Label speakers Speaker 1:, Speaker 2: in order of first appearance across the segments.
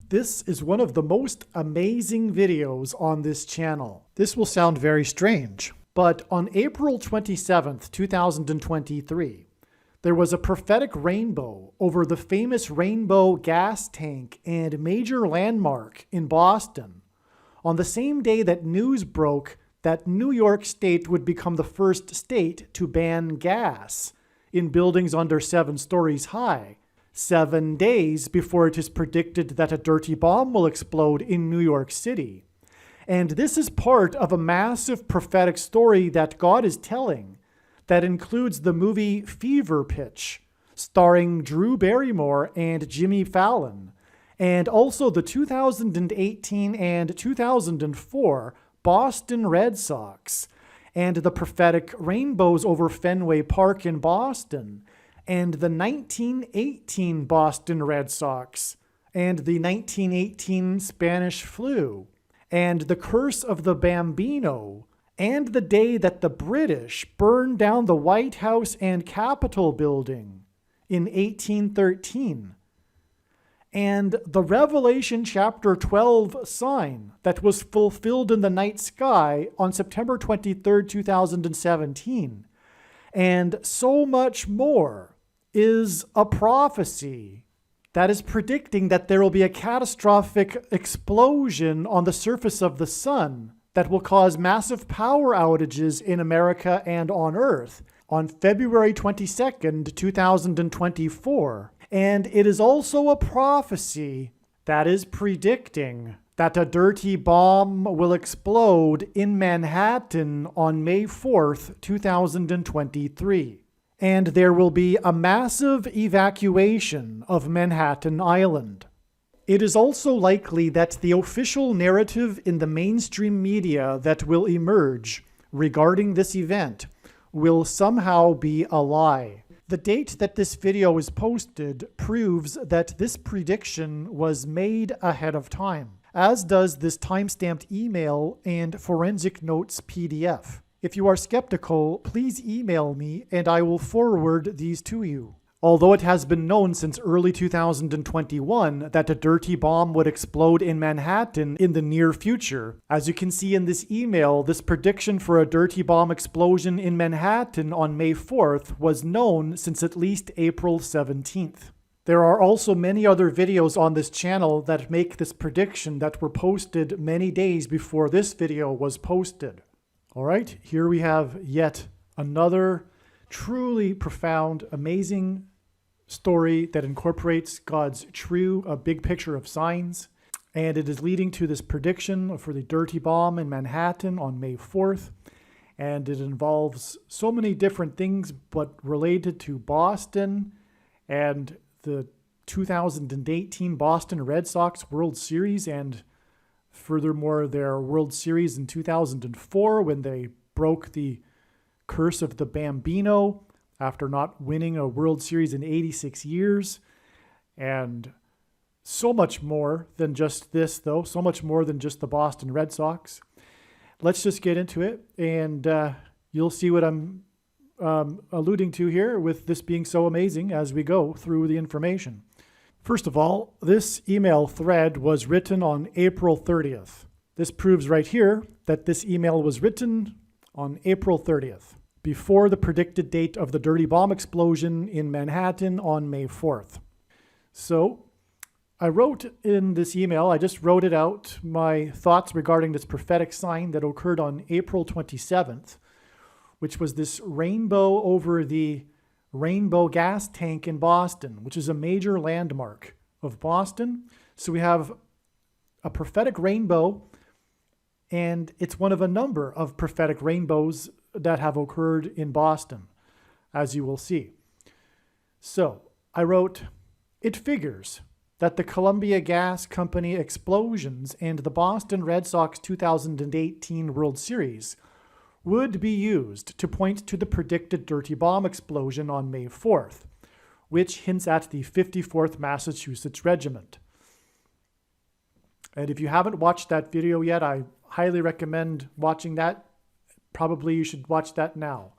Speaker 1: This is one of the most amazing videos on this channel. This will sound very strange, but on April 27th, 2023, there was a prophetic rainbow over the famous Rainbow gas tank and major landmark in Boston on the same day that news broke that New York State would become the first state to ban gas in buildings under 7 stories high, 7 days before it is predicted that a dirty bomb will explode in New York City. And this is part of a massive prophetic story that God is telling that includes the movie Fever Pitch, starring Drew Barrymore and Jimmy Fallon, and also the 2018 and 2004 Boston Red Sox, and the prophetic rainbows over Fenway Park in Boston, and the 1918 Boston Red Sox, and the 1918 Spanish flu, and the curse of the Bambino, and the day that the British burned down the White House and Capitol building in 1813, and the Revelation chapter 12 sign that was fulfilled in the night sky on September 23rd, 2017, and so much more is a prophecy that is predicting that there will be a catastrophic explosion on the surface of the sun that will cause massive power outages in America and on Earth on February 22nd, 2024. And it is also a prophecy that is predicting that a dirty bomb will explode in Manhattan on May 4th, 2023. And there will be a massive evacuation of Manhattan Island. It is also likely that the official narrative in the mainstream media that will emerge regarding this event will somehow be a lie. The date that this video is posted proves that this prediction was made ahead of time, as does this timestamped email and forensic notes PDF. If you are skeptical, please email me and I will forward these to you. Although it has been known since early 2021 that a dirty bomb would explode in Manhattan in the near future, as you can see in this email, this prediction for a dirty bomb explosion in Manhattan on May 4th was known since at least April 17th. There are also many other videos on this channel that make this prediction that were posted many days before this video was posted. All right, here we have yet another truly profound, amazing story that incorporates God's true, a big picture of signs. And it is leading to this prediction for the dirty bomb in Manhattan on May 4th. And it involves so many different things, but related to Boston and the 2018 Boston Red Sox World Series, and furthermore, their World Series in 2004 when they broke the curse of the Bambino after not winning a World Series in 86 years. And so much more than just this, though. So much more than just the Boston Red Sox. Let's just get into it, and you'll see what I'm alluding to here with this being so amazing as we go through the information. First of all, this email thread was written on April 30th. This proves right here that this email was written on April 30th, before the predicted date of the dirty bomb explosion in Manhattan on May 4th. So I wrote in this email, I just wrote it out, my thoughts regarding this prophetic sign that occurred on April 27th, which was this rainbow over the Rainbow gas tank in Boston, which is a major landmark of Boston. So we have a prophetic rainbow, and it's one of a number of prophetic rainbows that have occurred in Boston, as you will see. So I wrote, it figures that the Columbia Gas Company explosions and the Boston Red Sox 2018 World Series would be used to point to the predicted dirty bomb explosion on May 4th, which hints at the 54th Massachusetts Regiment. And if you haven't watched that video yet, I highly recommend watching that. Probably you should watch that now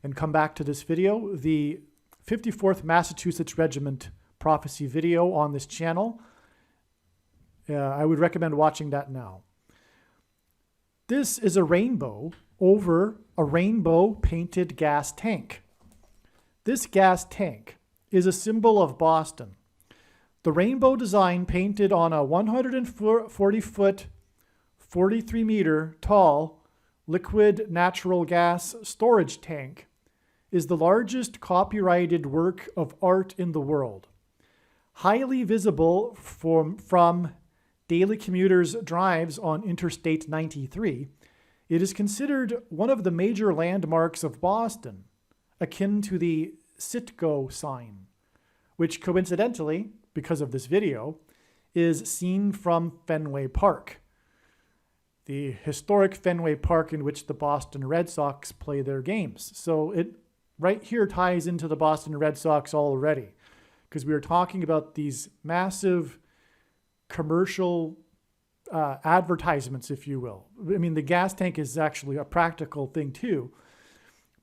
Speaker 1: and come back to this video. The 54th Massachusetts Regiment prophecy video on this channel I would recommend watching that now. This is a rainbow over a rainbow painted gas tank. This gas tank is a symbol of Boston. The rainbow design painted on a 140-foot, 43-meter tall liquid natural gas storage tank is the largest copyrighted work of art in the world. Highly visible from daily commuters' drives on Interstate 93, it is considered one of the major landmarks of Boston, akin to the Citgo sign, which coincidentally, because of this video, is seen from Fenway Park, the historic Fenway Park in which the Boston Red Sox play their games. So it right here ties into the Boston Red Sox already, because we were talking about these massive commercial advertisements, if you will. I mean, the gas tank is actually a practical thing too,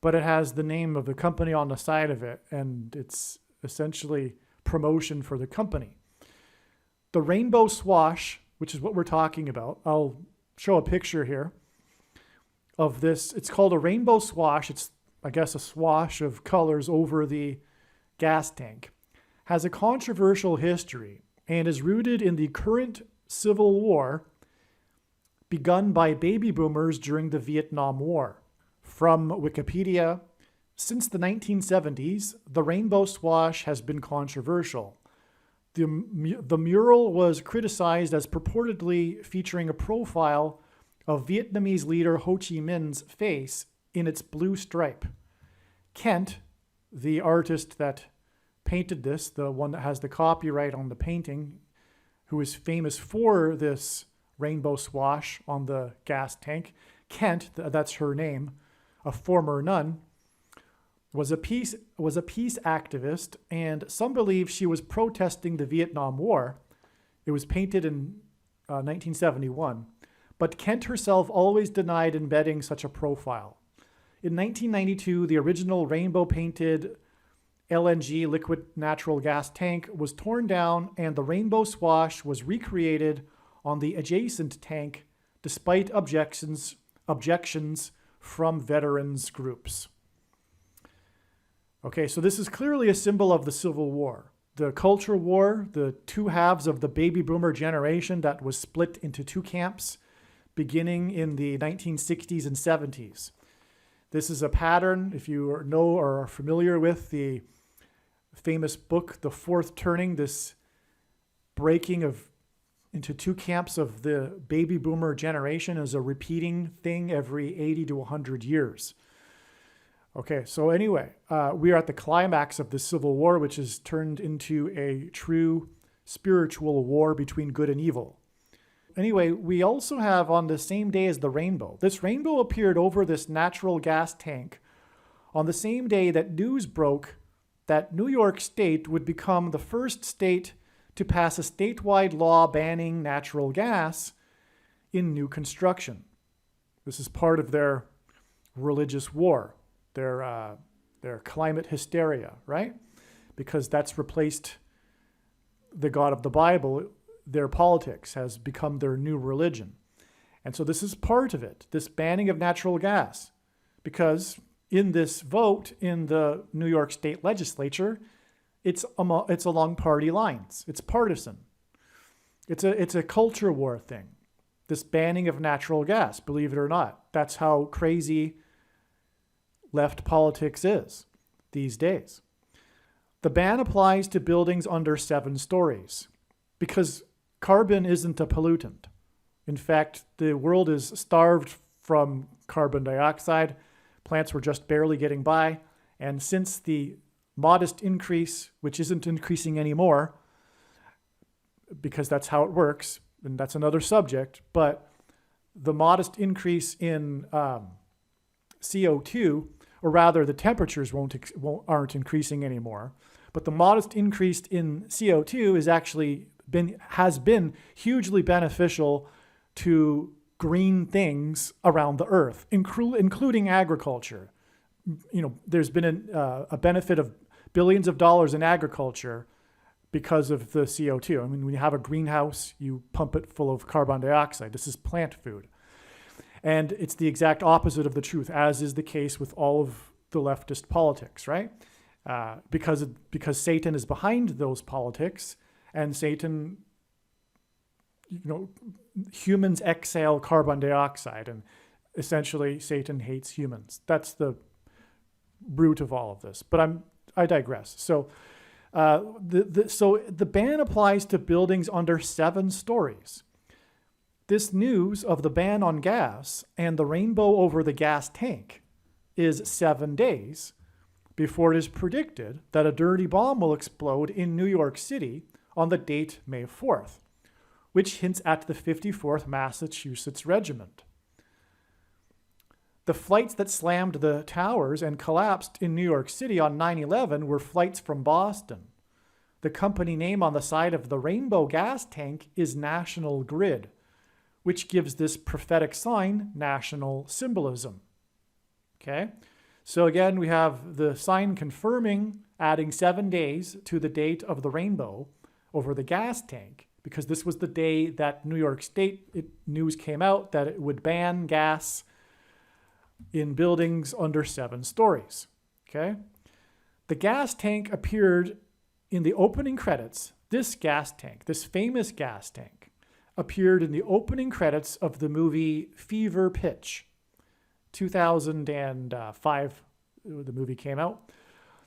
Speaker 1: but it has the name of the company on the side of it, and it's essentially promotion for the company. The rainbow swash, which is what we're talking about, I'll show a picture here of this. It's called a rainbow swash. It's, I guess, a swash of colors over the gas tank. Has a controversial history and is rooted in the current Civil War begun by baby boomers during the Vietnam War. From Wikipedia, since the 1970s, the rainbow swash has been controversial. The mural was criticized as purportedly featuring a profile of Vietnamese leader Ho Chi Minh's face in its blue stripe. Kent, the artist that painted this, the one that has the copyright on the painting, who is famous for this rainbow swash on the gas tank, Kent, that's her name, a former nun, was a peace activist, and some believe she was protesting the Vietnam War. It was painted in 1971, but Kent herself always denied embedding such a profile. In 1992, the original rainbow-painted LNG, liquid natural gas tank, was torn down, and the rainbow swash was recreated on the adjacent tank, despite objections from veterans groups. Okay, so this is clearly a symbol of the Civil War. The culture war, the two halves of the baby boomer generation that was split into two camps beginning in the 1960s and 70s. This is a pattern, if you know or are familiar with the famous book, The Fourth Turning, this breaking into two camps of the baby boomer generation is a repeating thing every 80 to 100 years. Okay, so anyway, we are at the climax of the Civil War, which has turned into a true spiritual war between good and evil. Anyway, we also have on the same day as the rainbow. This rainbow appeared over this natural gas tank on the same day that news broke that New York State would become the first state to pass a statewide law banning natural gas in new construction. This is part of their religious war, their climate hysteria, right? Because that's replaced the God of the Bible. Their politics has become their new religion. And so this is part of it, this banning of natural gas, because in this vote in the New York State legislature, it's along party lines. It's partisan. It's a culture war thing, this banning of natural gas, believe it or not. That's how crazy left politics is these days. The ban applies to buildings under 7 stories because carbon isn't a pollutant. In fact, the world is starved from carbon dioxide. Plants were just barely getting by. And since the modest increase, which isn't increasing anymore, because that's how it works, and that's another subject, but the modest increase in CO2, or rather the temperatures aren't increasing anymore, but the modest increase in CO2 has been hugely beneficial to green things around the earth, including agriculture. You know, there's been a benefit of billions of dollars in agriculture because of the CO2. I mean, when you have a greenhouse, you pump it full of carbon dioxide. This is plant food. And it's the exact opposite of the truth, as is the case with all of the leftist politics, right? Because Satan is behind those politics, and Satan, humans exhale carbon dioxide, and essentially Satan hates humans. That's the root of all of this. But I digress. So the ban applies to buildings under 7 stories. This news of the ban on gas and the rainbow over the gas tank is 7 days before it is predicted that a dirty bomb will explode in New York City on the date May 4th, which hints at the 54th Massachusetts Regiment. The flights that slammed the towers and collapsed in New York City on 9/11 were flights from Boston. The company name on the side of the rainbow gas tank is National Grid, which gives this prophetic sign national symbolism. Okay? So again, we have the sign confirming, adding 7 days to the date of the rainbow over the gas tank, because this was the day that New York State news came out that it would ban gas in buildings under 7 stories. Okay? The gas tank appeared in the opening credits. This gas tank, this famous gas tank, appeared in the opening credits of the movie Fever Pitch. 2005, the movie came out.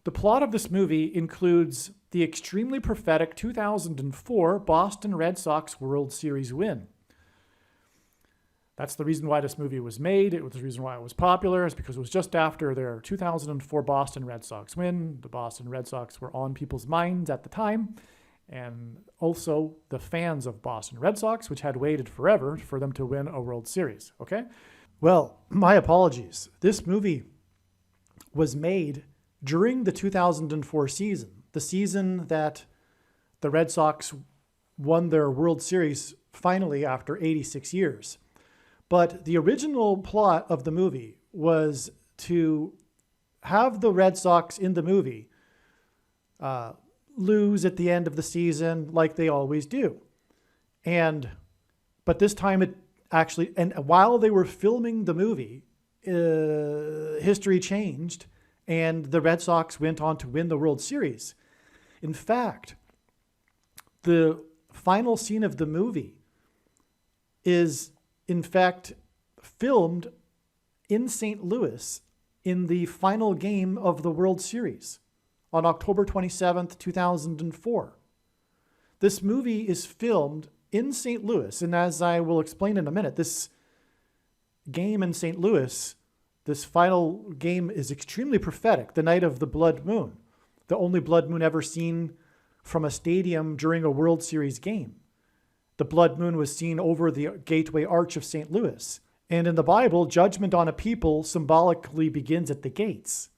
Speaker 1: The plot of this movie includes the extremely prophetic 2004 Boston Red Sox World Series win. That's the reason why this movie was made. It was the reason why it was popular, is because it was just after their 2004 Boston Red Sox win. The Boston Red Sox were on people's minds at the time, and also the fans of Boston Red Sox, which had waited forever for them to win a World Series, okay? Well, my apologies. This movie was made during the 2004 season, the season that the Red Sox won their World Series finally after 86 years. But the original plot of the movie was to have the Red Sox in the movie lose at the end of the season like they always do. But this time it actually, and while they were filming the movie, history changed and the Red Sox went on to win the World Series. In fact, the final scene of the movie is in fact filmed in St. Louis in the final game of the World Series on October 27th, 2004. This movie is filmed in St. Louis, and as I will explain in a minute, this game in St. Louis, this final game, is extremely prophetic, the night of the blood moon, the only blood moon ever seen from a stadium during a World Series game. The blood moon was seen over the Gateway Arch of St. Louis. And in the Bible, judgment on a people symbolically begins at the gates.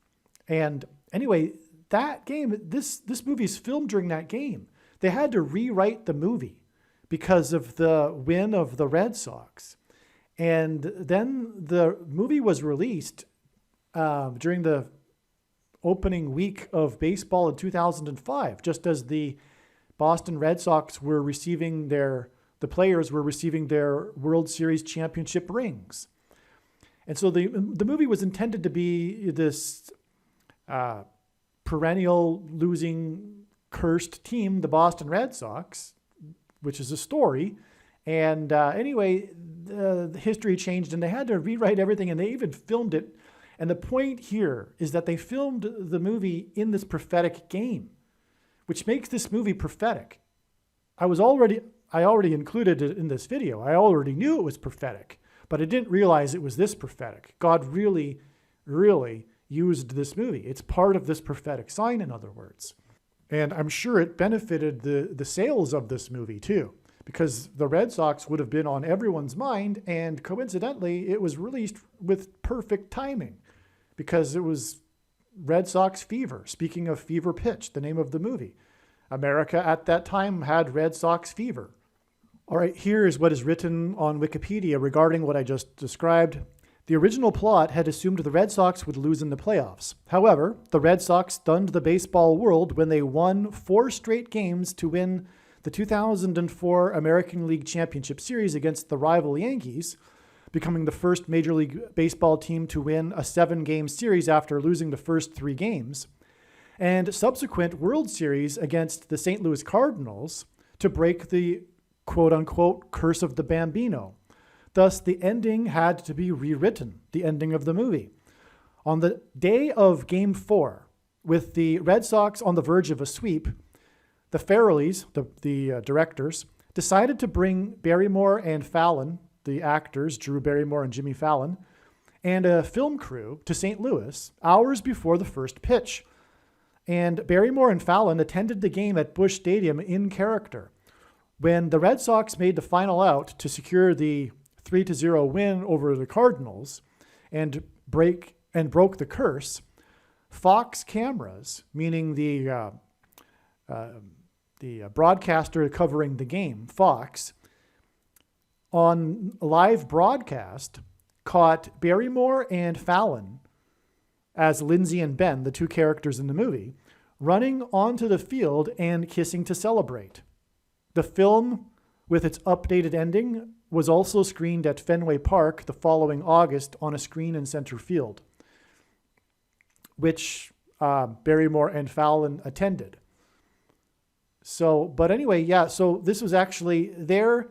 Speaker 1: And anyway, that game, this movie is filmed during that game. They had to rewrite the movie because of the win of the Red Sox. And then the movie was released during the opening week of baseball in 2005, just as the Boston Red Sox were receiving the players were receiving their World Series championship rings. And so the movie was intended to be this perennial losing, cursed team, the Boston Red Sox, which is a story. And anyway, the history changed and they had to rewrite everything, and they even filmed it. And the point here is that they filmed the movie in this prophetic game, which makes this movie prophetic. I already included it in this video. I already knew it was prophetic, but I didn't realize it was this prophetic. God really, really used this movie. It's part of this prophetic sign, in other words. And I'm sure it benefited the sales of this movie too, because the Red Sox would have been on everyone's mind, and coincidentally, it was released with perfect timing because it was Red Sox Fever. Speaking of Fever Pitch, the name of the movie. America at that time had Red Sox fever. All right, here is what is written on Wikipedia regarding what I just described. The original plot had assumed the Red Sox would lose in the playoffs. However, the Red Sox stunned the baseball world when they won 4 straight games to win the 2004 American League Championship Series against the rival Yankees, becoming the first Major League Baseball team to win a 7-game series after losing the first 3 games, and subsequent World Series against the St. Louis Cardinals to break the quote-unquote curse of the Bambino. Thus, the ending had to be rewritten, the ending of the movie. On the day of Game 4, with the Red Sox on the verge of a sweep, the Farrellys, the directors, decided to bring Barrymore and Fallon, the actors, Drew Barrymore and Jimmy Fallon, and a film crew to St. Louis hours before the first pitch. And Barrymore and Fallon attended the game at Busch Stadium in character. When the Red Sox made the final out to secure the 3-0 win over the Cardinals and broke the curse, Fox cameras, meaning the broadcaster covering the game, Fox, on live broadcast, caught Barrymore and Fallon, as Lindsay and Ben, the 2 characters in the movie, running onto the field and kissing to celebrate. The film, with its updated ending, was also screened at Fenway Park the following August on a screen in center field, which Barrymore and Fallon attended. So this was actually their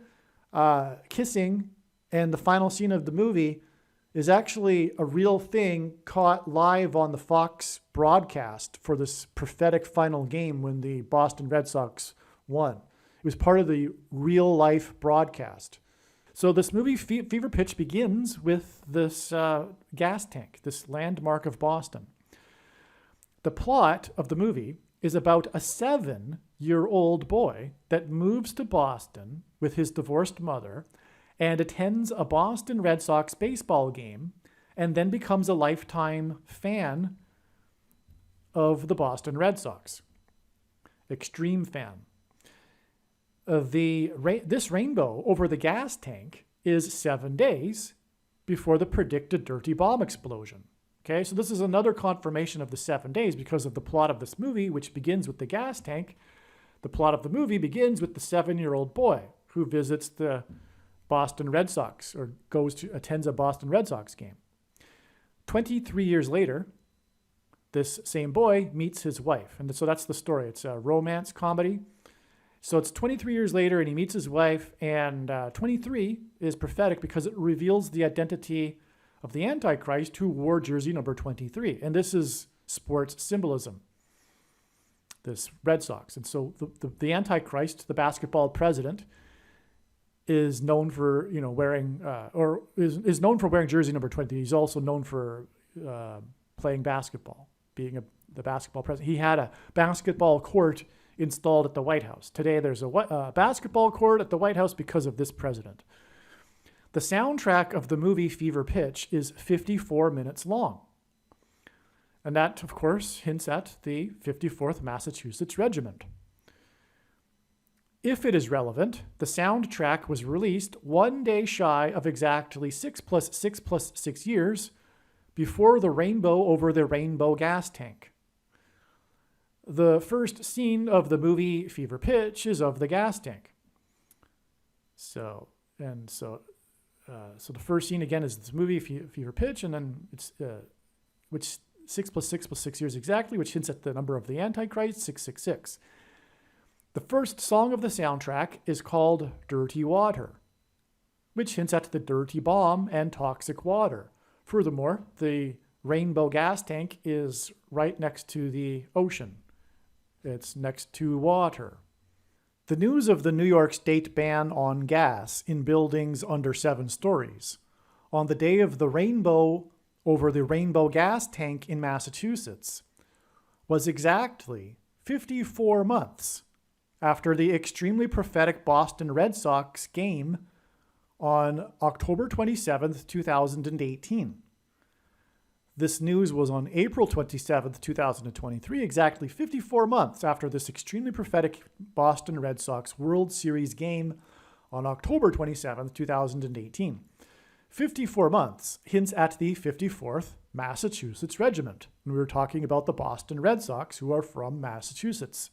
Speaker 1: kissing, and the final scene of the movie is actually a real thing caught live on the Fox broadcast for this prophetic final game when the Boston Red Sox won. It was part of the real-life broadcast. So this movie, Fever Pitch, begins with this gas tank, this landmark of Boston. The plot of the movie is about a 7-year-old boy that moves to Boston with his divorced mother and attends a Boston Red Sox baseball game and then becomes a lifetime fan of the Boston Red Sox. Extreme fan. This rainbow over the gas tank is 7 days before the predicted dirty bomb explosion. Okay, so this is another confirmation of the 7 days because of the plot of this movie, which begins with the gas tank. The plot of the movie begins with the 7-year-old boy who visits the Boston Red Sox or attends a Boston Red Sox game. 23 years later, this same boy meets his wife. And so that's the story. It's a romance comedy. So it's 23 years later, and he meets his wife, and 23 is prophetic because it reveals the identity of the Antichrist who wore jersey number 23. And this is sports symbolism, this Red Sox. And so the Antichrist, the basketball president, is known for wearing is known for wearing jersey number 20. He's also known for playing basketball, being the basketball president. He had a basketball court installed at the White House. Today, there's a basketball court at the White House because of this president. The soundtrack of the movie Fever Pitch is 54 minutes long. And that, of course, hints at the 54th Massachusetts Regiment. If it is relevant, the soundtrack was released 1 day shy of exactly 6 + 6 + 6 years before the rainbow over the rainbow gas tank. The first scene of the movie Fever Pitch is of the gas tank. So the first scene again is this movie Fever Pitch, and then it's which 6 + 6 + 6 years exactly, which hints at the number of the Antichrist, 666. The first song of the soundtrack is called Dirty Water, which hints at the dirty bomb and toxic water. Furthermore, the rainbow gas tank is right next to the ocean. It's next to water. The news of the New York State ban on gas in buildings under 7 stories on the day of the rainbow over the rainbow gas tank in Massachusetts was exactly 54 months after the extremely prophetic Boston Red Sox game on October 27th, 2018. This news was on April 27th, 2023, exactly 54 months after this extremely prophetic Boston Red Sox World Series game on October 27th, 2018. 54 months hints at the 54th Massachusetts Regiment. And we were talking about the Boston Red Sox, who are from Massachusetts.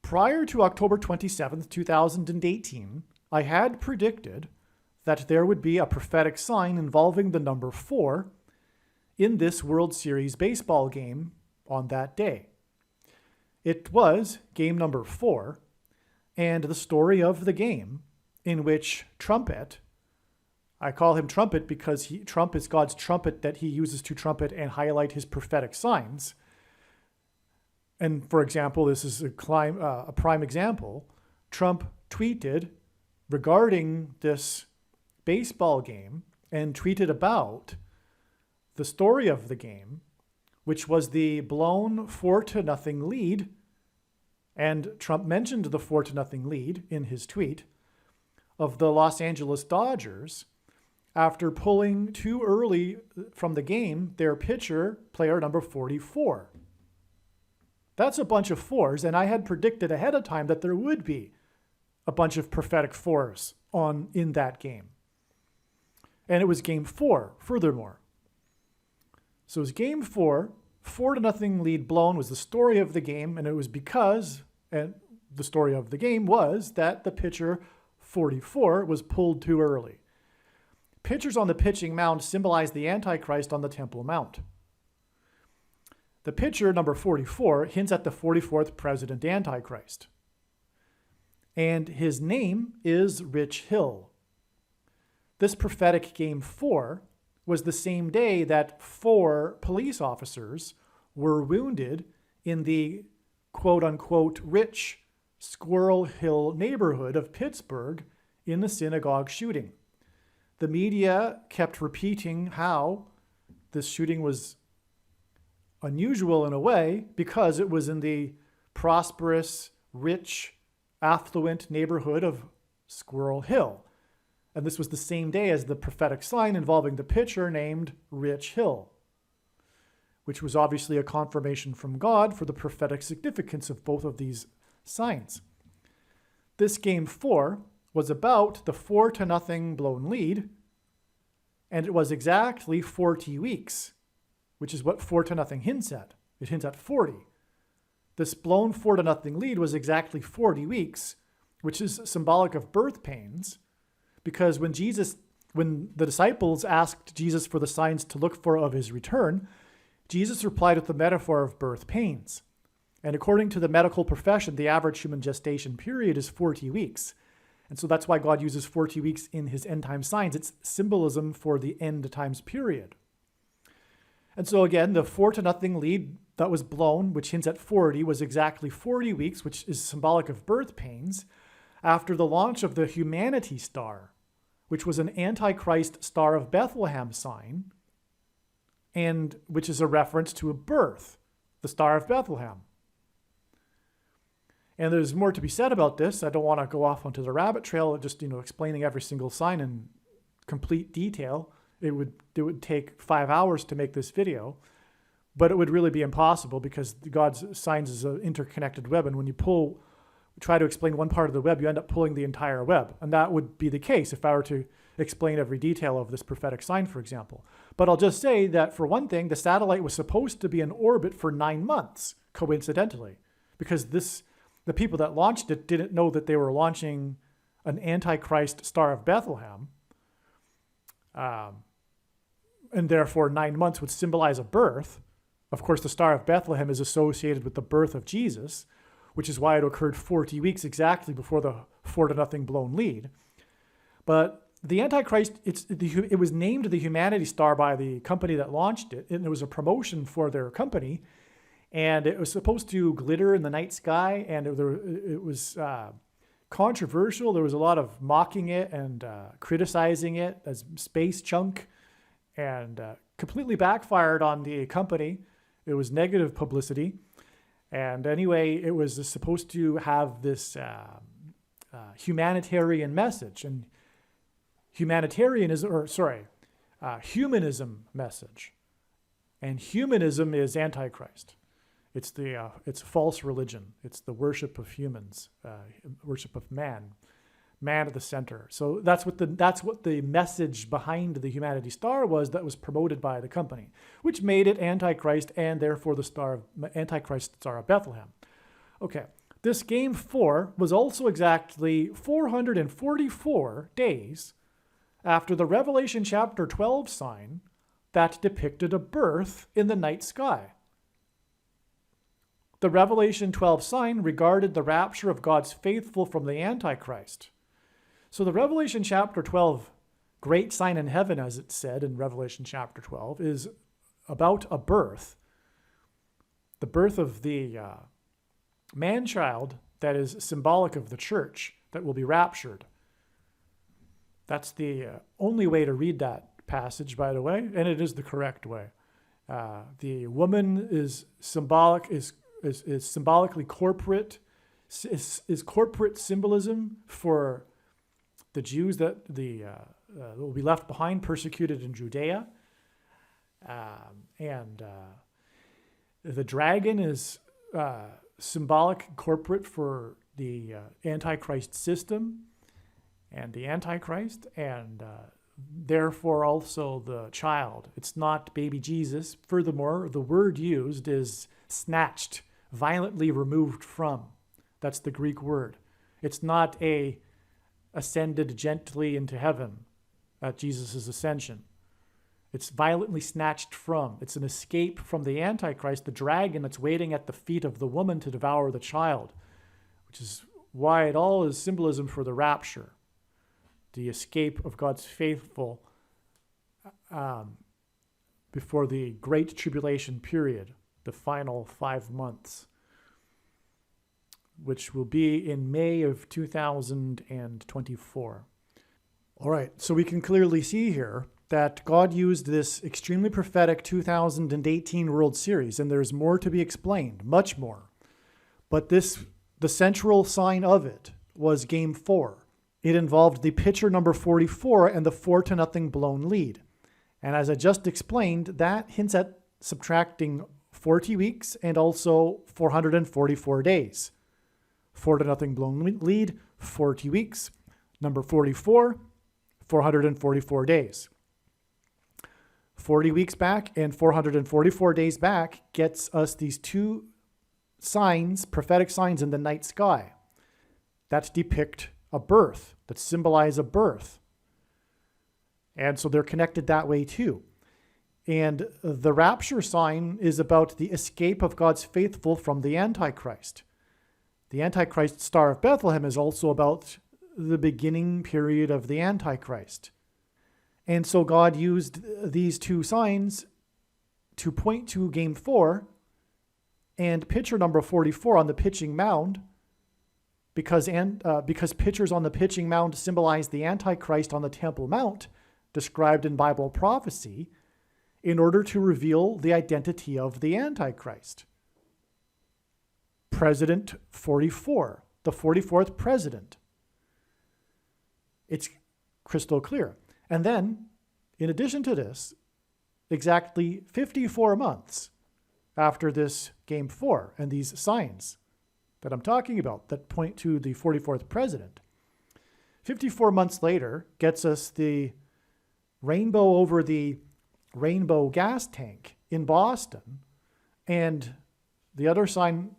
Speaker 1: Prior to October 27th, 2018, I had predicted that there would be a prophetic sign involving the number 4 in this World Series baseball game on that day. It was game number 4, and the story of the game in which Trumpet, I call him Trumpet because Trump is God's trumpet that he uses to trumpet and highlight his prophetic signs. And for example, this is a prime example. Trump tweeted regarding this baseball game and tweeted about the story of the game, which was the blown 4-0 lead. And Trump mentioned the 4-0 lead in his tweet of the Los Angeles Dodgers after pulling too early from the game their pitcher, player number 44. That's a bunch of 4s, and I had predicted ahead of time that there would be a bunch of prophetic 4s in that game. And it was game 4, furthermore. So it was game 4, 4-0 lead blown was the story of the game, and it was because, and the story of the game was that the pitcher 44 was pulled too early. Pitchers on the pitching mound symbolize the Antichrist on the Temple Mount. The pitcher, number 44, hints at the 44th President Antichrist. And his name is Rich Hill. This prophetic game 4 was the same day that 4 police officers were wounded in the quote-unquote rich Squirrel Hill neighborhood of Pittsburgh in the synagogue shooting. The media kept repeating how this shooting was unusual in a way because it was in the prosperous, rich, affluent neighborhood of Squirrel Hill. And this was the same day as the prophetic sign involving the pitcher named Rich Hill, which was obviously a confirmation from God for the prophetic significance of both of these signs. This game 4 was about the 4-0 blown lead, and it was exactly 40 weeks, which is what 4-0 hints at. It hints at 40. This blown 4-0 lead was exactly 40 weeks, which is symbolic of birth pains, because when the disciples asked Jesus for the signs to look for of his return, Jesus replied with the metaphor of birth pains. And according to the medical profession, the average human gestation period is 40 weeks. And so that's why God uses 40 weeks in his end time signs. It's symbolism for the end times period. And so again, the 4-0 lead that was blown, which hints at 40, was exactly 40 weeks, which is symbolic of birth pains, after the launch of the Humanity Star, which was an Antichrist Star of Bethlehem sign, and which is a reference to a birth, the Star of Bethlehem. And there's more to be said about this. I don't want to go off onto the rabbit trail of just, explaining every single sign in complete detail. It would take 5 hours to make this video, but it would really be impossible because God's signs is an interconnected web. And when you try to explain one part of the web, you end up pulling the entire web. And that would be the case if I were to explain every detail of this prophetic sign, for example. But I'll just say that, for one thing, the satellite was supposed to be in orbit for 9 months, coincidentally, because the people that launched it didn't know that they were launching an Antichrist Star of Bethlehem. And therefore 9 months would symbolize a birth. Of course, the Star of Bethlehem is associated with the birth of Jesus, which is why it occurred 40 weeks exactly before the 4-0 blown lead. But the Antichrist, it was named the Humanity Star by the company that launched it, and it was a promotion for their company. And it was supposed to glitter in the night sky, and it was controversial. There was a lot of mocking it and criticizing it as space junk, and completely backfired on the company. It was negative publicity. And anyway, it was supposed to have this humanitarian message, and humanism message. And humanism is Antichrist. It's false religion. It's the worship of humans, worship of man, man at the center. So that's what the message behind the humanity star was that was promoted by the company, which made it Antichrist and therefore the Antichrist Star of Bethlehem. Okay, this game 4 was also exactly 444 days after the Revelation chapter 12 sign that depicted a birth in the night sky. The Revelation 12 sign regarded the rapture of God's faithful from the Antichrist. So the Revelation chapter 12, great sign in heaven, as it said in Revelation chapter 12, is about a birth, the birth of the man-child that is symbolic of the church that will be raptured. That's the only way to read that passage, by the way, and it is the correct way. The woman is symbolically corporate, is corporate symbolism for the Jews that will be left behind, persecuted in Judea. And the dragon is symbolic corporate for the Antichrist system and the Antichrist, and therefore also the child. It's not baby Jesus. Furthermore, the word used is snatched, violently removed from. That's the Greek word. It's not a ascended gently into heaven at Jesus' ascension. It's violently snatched from. It's an escape from the Antichrist, the dragon that's waiting at the feet of the woman to devour the child, which is why it all is symbolism for the rapture, the escape of God's faithful before the Great Tribulation period, the final 5 months, which will be in May of 2024. All right, so we can clearly see here that God used this extremely prophetic 2018 World Series, and there's more to be explained, much more. But the central sign of it was Game 4. It involved the pitcher number 44 and the 4-0 blown lead. And as I just explained, that hints at subtracting 40 weeks and also 444 days. 4-0 blown lead, 40 weeks. Number 44, 444 days. 40 weeks back and 444 days back gets us these two signs, prophetic signs in the night sky that depict a birth, that symbolize a birth. And so they're connected that way too. And the rapture sign is about the escape of God's faithful from the Antichrist. The Antichrist Star of Bethlehem is also about the beginning period of the Antichrist. And so God used these two signs to point to Game 4 and pitcher number 44 on the pitching mound, because pitchers on the pitching mound symbolize the Antichrist on the Temple Mount, described in Bible prophecy, in order to reveal the identity of the Antichrist. President 44, the 44th president. It's crystal clear. And then, in addition to this, exactly 54 months after this Game 4 and these signs that I'm talking about that point to the 44th president, 54 months later gets us the rainbow over the rainbow gas tank in Boston, and the other sign,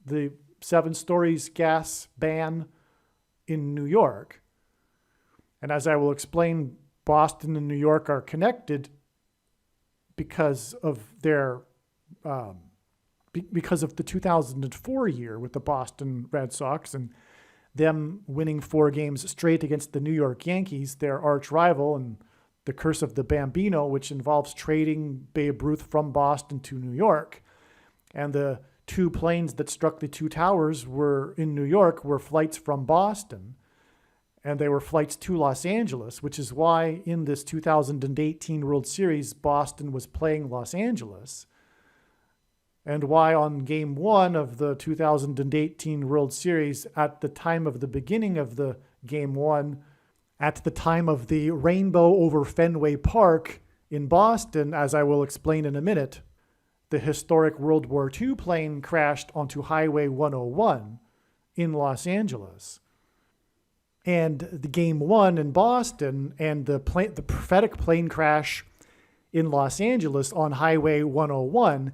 Speaker 1: the 7 stories gas ban in New York. And as I will explain, Boston and New York are connected because of their because of the 2004 year with the Boston Red Sox and them winning 4 games straight against the New York Yankees, their arch rival, and the curse of the Bambino, which involves trading Babe Ruth from Boston to New York. And the 2 planes that struck the 2 towers were in New York were flights from Boston, and they were flights to Los Angeles, which is why in this 2018 World Series, Boston was playing Los Angeles, and why on Game 1 of the 2018 World Series, at the time of the beginning of the Game 1, at the time of the rainbow over Fenway Park in Boston, as I will explain in a minute, the historic World War II plane crashed onto Highway 101 in Los Angeles. And the Game 1 in Boston and the prophetic plane crash in Los Angeles on Highway 101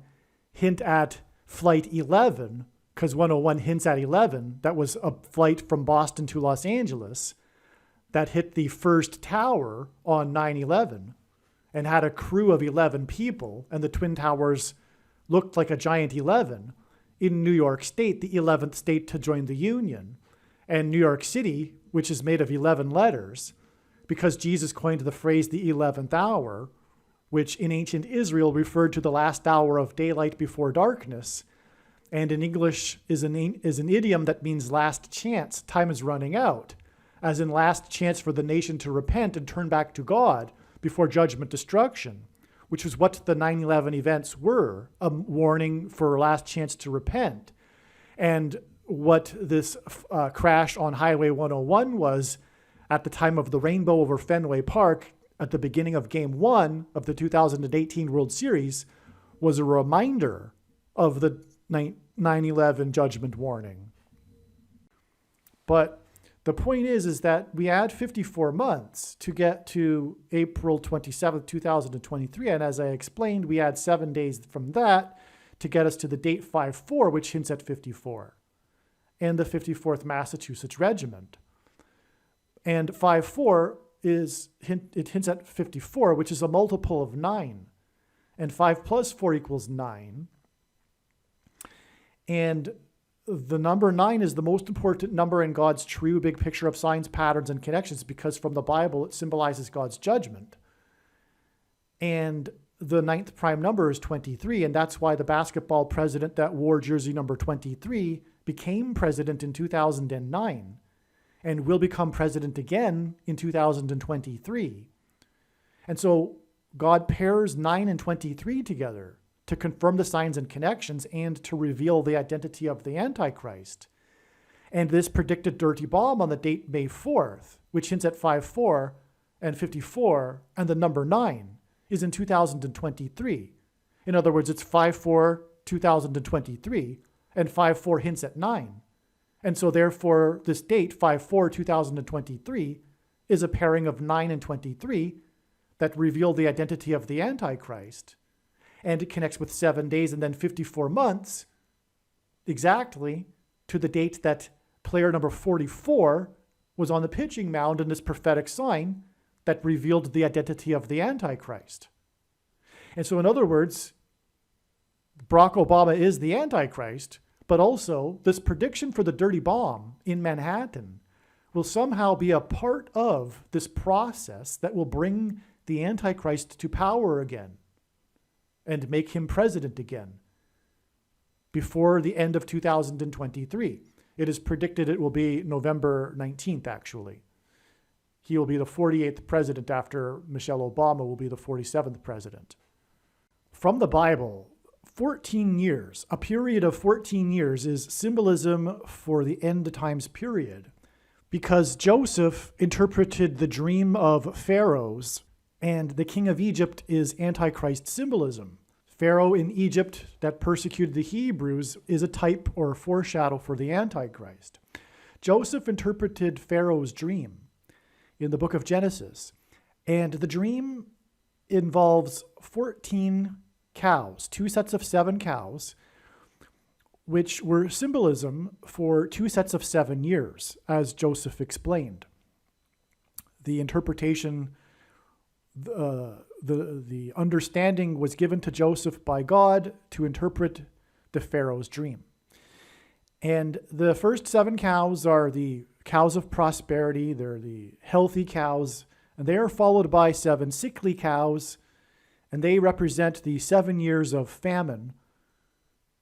Speaker 1: hint at Flight 11, because 101 hints at 11. That was a flight from Boston to Los Angeles that hit the first tower on 9/11 and had a crew of 11 people, and the Twin Towers looked like a giant 11. In New York State, the 11th state to join the Union, and New York City, which is made of 11 letters, because Jesus coined the phrase the 11th hour, which in ancient Israel referred to the last hour of daylight before darkness, and in English is an idiom that means last chance, time is running out, as in last chance for the nation to repent and turn back to God before judgment destruction, which was what the 9/11 events were, a warning for last chance to repent. And what this crash on Highway 101 was at the time of the rainbow over Fenway Park at the beginning of Game 1 of the 2018 World Series was a reminder of the 9/11 judgment warning. But the point is that we add 54 months to get to April 27th, 2023. And as I explained, we add 7 days from that to get us to the date 5/4, which hints at 54, and the 54th Massachusetts Regiment. And 5/4 hints at 54, which is a multiple of 9. And 5 plus 4 equals 9. And the number 9 is the most important number in God's true big picture of signs, patterns, and connections, because from the Bible, it symbolizes God's judgment. And the 9th prime number is 23, and that's why the basketball president that wore jersey number 23 became president in 2009 and will become president again in 2023. And so God pairs 9 and 23 together to confirm the signs and connections and to reveal the identity of the Antichrist. And this predicted dirty bomb on the date May 4th, which hints at 5/4 and 54 and the number 9, is in 2023. In other words, it's 5/4, 2023, and 5/4 hints at 9. And so therefore, this date, 5/4, 2023, is a pairing of 9 and 23 that reveal the identity of the Antichrist. And it connects with 7 days and then 54 months exactly to the date that player number 44 was on the pitching mound in this prophetic sign that revealed the identity of the Antichrist. And so in other words, Barack Obama is the Antichrist, but also this prediction for the dirty bomb in Manhattan will somehow be a part of this process that will bring the Antichrist to power again and make him president again before the end of 2023. It is predicted it will be November 19th, actually. He will be the 48th president after Michelle Obama will be the 47th president. From the Bible, 14 years, a period of 14 years is symbolism for the end times period, because Joseph interpreted the dream of pharaohs, and the king of Egypt is Antichrist symbolism. Pharaoh in Egypt that persecuted the Hebrews is a type or a foreshadow for the Antichrist. Joseph interpreted Pharaoh's dream in the book of Genesis, and the dream involves 14 cows, 2 sets of 7 cows, which were symbolism for 2 sets of 7 years, as Joseph explained. The interpretation, the understanding was given to Joseph by God to interpret the Pharaoh's dream. And the first 7 cows are the cows of prosperity. They're the healthy cows, and they are followed by 7 sickly cows, and they represent the 7 years of famine,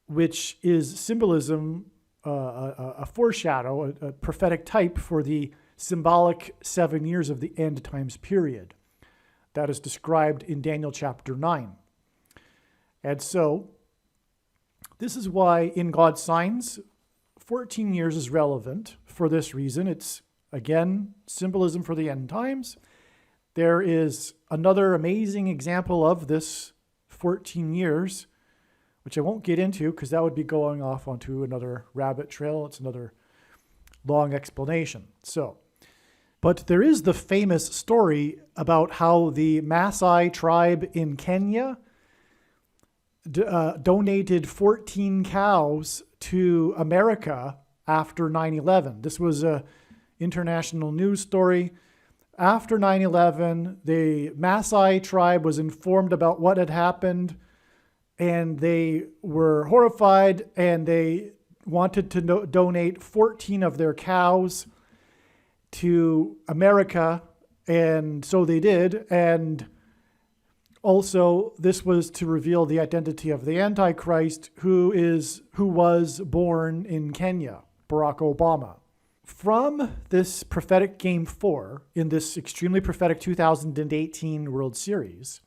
Speaker 1: which is symbolism, a foreshadow, a prophetic type for the symbolic 7 years of the end times period that is described in Daniel chapter 9. And so this is why in God's signs, 14 years is relevant for this reason. It's, again, symbolism for the end times. There is another amazing example of this 14 years, which I won't get into because that would be going off onto another rabbit trail. It's another long explanation. So But there is the famous story about how the Maasai tribe in Kenya donated 14 cows to America after 9/11. This was an international news story. After 9/11, the Maasai tribe was informed about what had happened, and they were horrified, and they wanted to donate 14 of their cows to America, and so they did. And also, this was to reveal the identity of the Antichrist, who was born in Kenya, Barack Obama. From this prophetic Game 4 in this extremely prophetic 2018 World Series,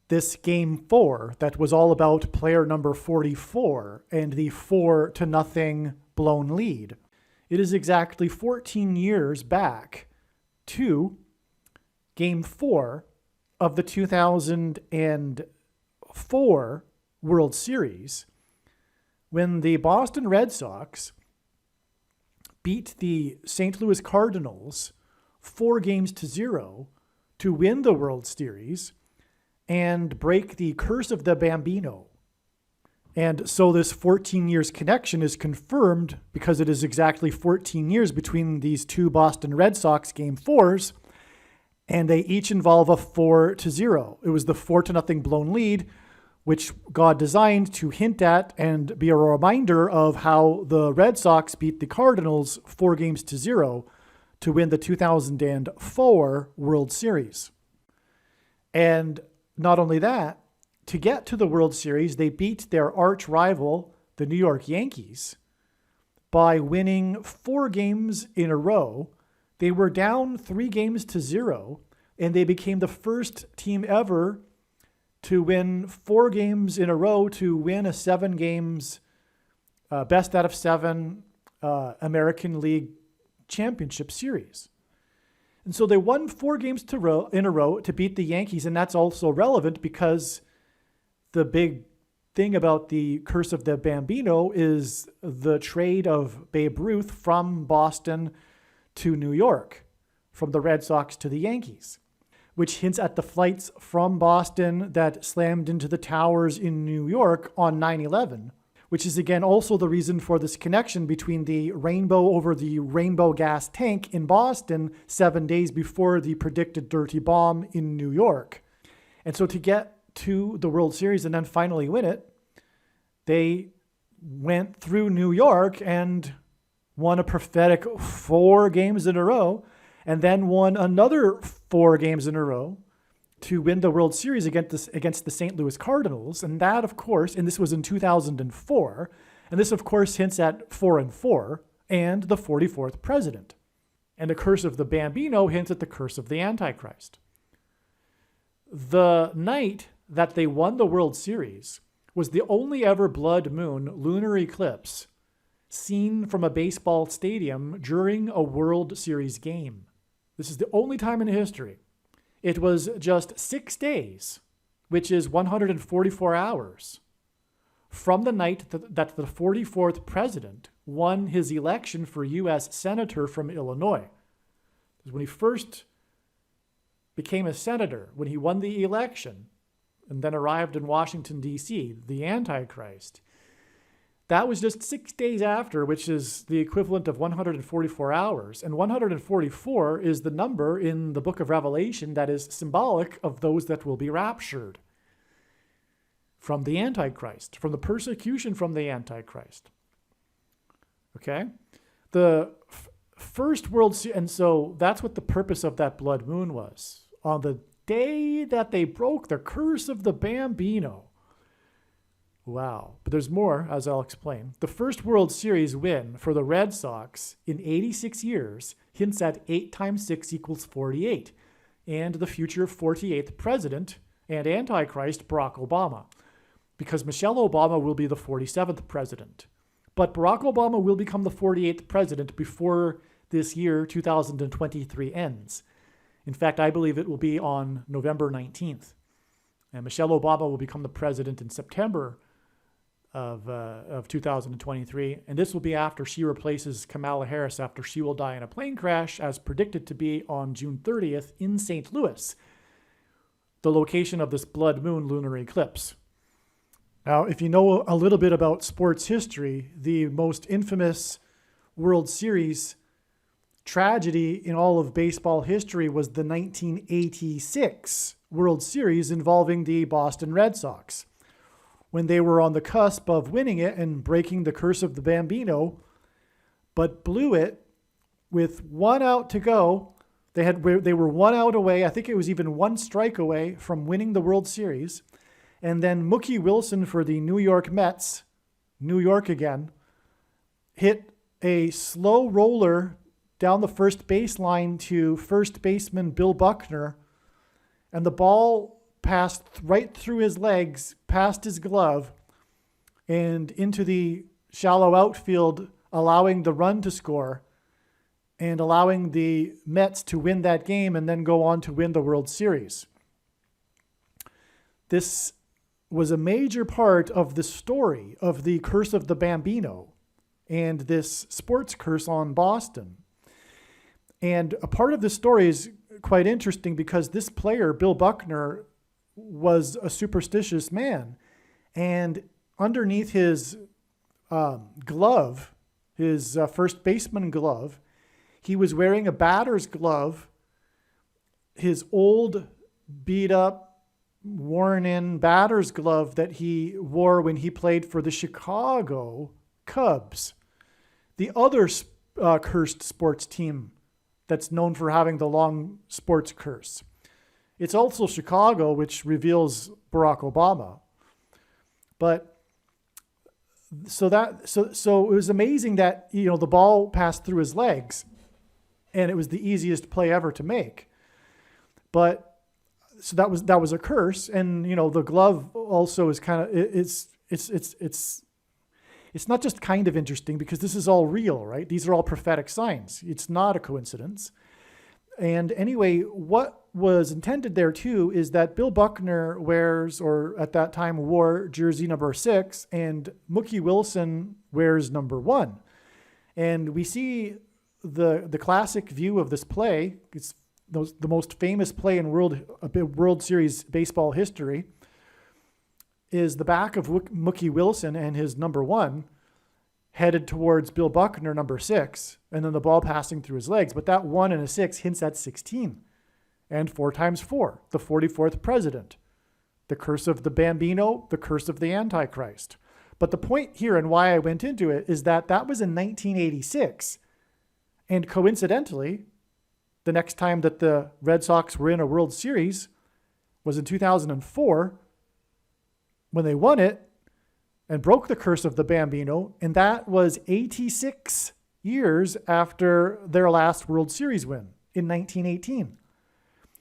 Speaker 1: this Game 4 that was all about player number 44 and the 4-0 blown lead, it is exactly 14 years back to Game 4 of the 2004 World Series, when the Boston Red Sox beat the St. Louis Cardinals 4-0 to win the World Series and break the curse of the Bambino. And so this 14 years connection is confirmed because it is exactly 14 years between these two Boston Red Sox Game 4s, and they each involve a 4-0. It was the 4-0 blown lead, which God designed to hint at and be a reminder of how the Red Sox beat the Cardinals 4-0 to win the 2004 World Series. And not only that, to get to the World Series, they beat their arch rival, the New York Yankees, by winning 4 games in a row. They were down 3-0, and they became the first team ever to win 4 games in a row to win a 7 games best out of 7 American League Championship Series. And so they won 4 games in a row to beat the Yankees, and that's also relevant because the big thing about the curse of the Bambino is the trade of Babe Ruth from Boston to New York, from the Red Sox to the Yankees, which hints at the flights from Boston that slammed into the towers in New York on 9/11, which is again also the reason for this connection between the rainbow over the rainbow gas tank in Boston 7 days before the predicted dirty bomb in New York. And so to get to the World Series and then finally win it, they went through New York and won a prophetic 4 games in a row, and then won another 4 games in a row to win the World Series against the St. Louis Cardinals. And that, of course, and this was in 2004, and this, of course, hints at 4-4 and the 44th president. And the curse of the Bambino hints at the curse of the Antichrist. The night that they won the World Series was the only ever blood moon lunar eclipse seen from a baseball stadium during a World Series game. This is the only time in history. It was just 6 days, which is 144 hours, from the night that the 44th president won his election for U.S. Senator from Illinois. Because when he first became a senator, when he won the election and then arrived in Washington, D.C., the Antichrist, that was just 6 days after, which is the equivalent of 144 hours. And 144 is the number in the book of Revelation that is symbolic of those that will be raptured from the Antichrist, from the persecution from the Antichrist. Okay? The first World Series, and so that's what the purpose of that blood moon was. On the day that they broke the curse of the Bambino. Wow. But there's more, as I'll explain. The first World Series win for the Red Sox in 86 years hints at 8 times 6 equals 48, and the future 48th president and Antichrist, Barack Obama, because Michelle Obama will be the 47th president. But Barack Obama will become the 48th president before this year, 2023, ends. In fact, I believe it will be on November 19th. And Michelle Obama will become the president in September of 2023. And this will be after she replaces Kamala Harris after she will die in a plane crash, as predicted to be on June 30th in St. Louis, the location of this blood moon lunar eclipse. Now, if you know a little bit about sports history, the most infamous World Series tragedy in all of baseball history was the 1986 World Series involving the Boston Red Sox. When they were on the cusp of winning it and breaking the curse of the Bambino, but blew it with 1 out to go. They were 1 out away. I think it was even 1 strike away from winning the World Series. And then Mookie Wilson for the New York Mets, New York again, hit a slow roller down the first baseline to first baseman Bill Buckner, and the ball passed right through his legs, past his glove, and into the shallow outfield, allowing the run to score and allowing the Mets to win that game and then go on to win the World Series. This was a major part of the story of the curse of the Bambino and this sports curse on Boston. And a part of the story is quite interesting because this player, Bill Buckner, was a superstitious man. And underneath his glove, his first baseman glove, he was wearing a batter's glove, his old, beat up, worn in batter's glove that he wore when he played for the Chicago Cubs, the other cursed sports team that's known for having the long sports curse. It's also Chicago, which reveals Barack Obama. But so it was amazing that, the ball passed through his legs and it was the easiest play ever to make. But so that was a curse. And, the glove also is kind of, it's not just kind of interesting because this is all real, right? These are all prophetic signs. It's not a coincidence. And anyway, what was intended there too is that Bill Buckner wears, or at that time wore, jersey number 6, and Mookie Wilson wears number 1. And we see the classic view of this play. It's the most famous play in World Series baseball history. Is the back of Mookie Wilson and his number 1 headed towards Bill Buckner, number 6, and then the ball passing through his legs. But that 1 and a 6 hints at 16. And 4 times 4, the 44th president. The curse of the Bambino, the curse of the Antichrist. But the point here and why I went into it is that was in 1986. And coincidentally, the next time that the Red Sox were in a World Series was in 2004, when they won it and broke the curse of the Bambino, and that was 86 years after their last World Series win in 1918.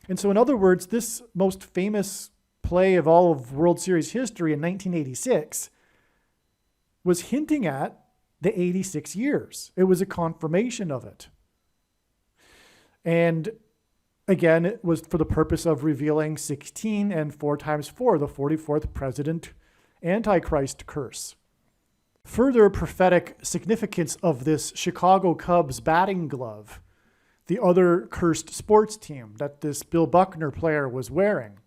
Speaker 1: And so in other words, this most famous play of all of World Series history in 1986 was hinting at the 86 years. It was a confirmation of it. And again, it was for the purpose of revealing 16 and 4 times 4, the 44th president Antichrist curse. Further prophetic significance of this Chicago Cubs batting glove, the other cursed sports team that this Bill Buckner player was wearing,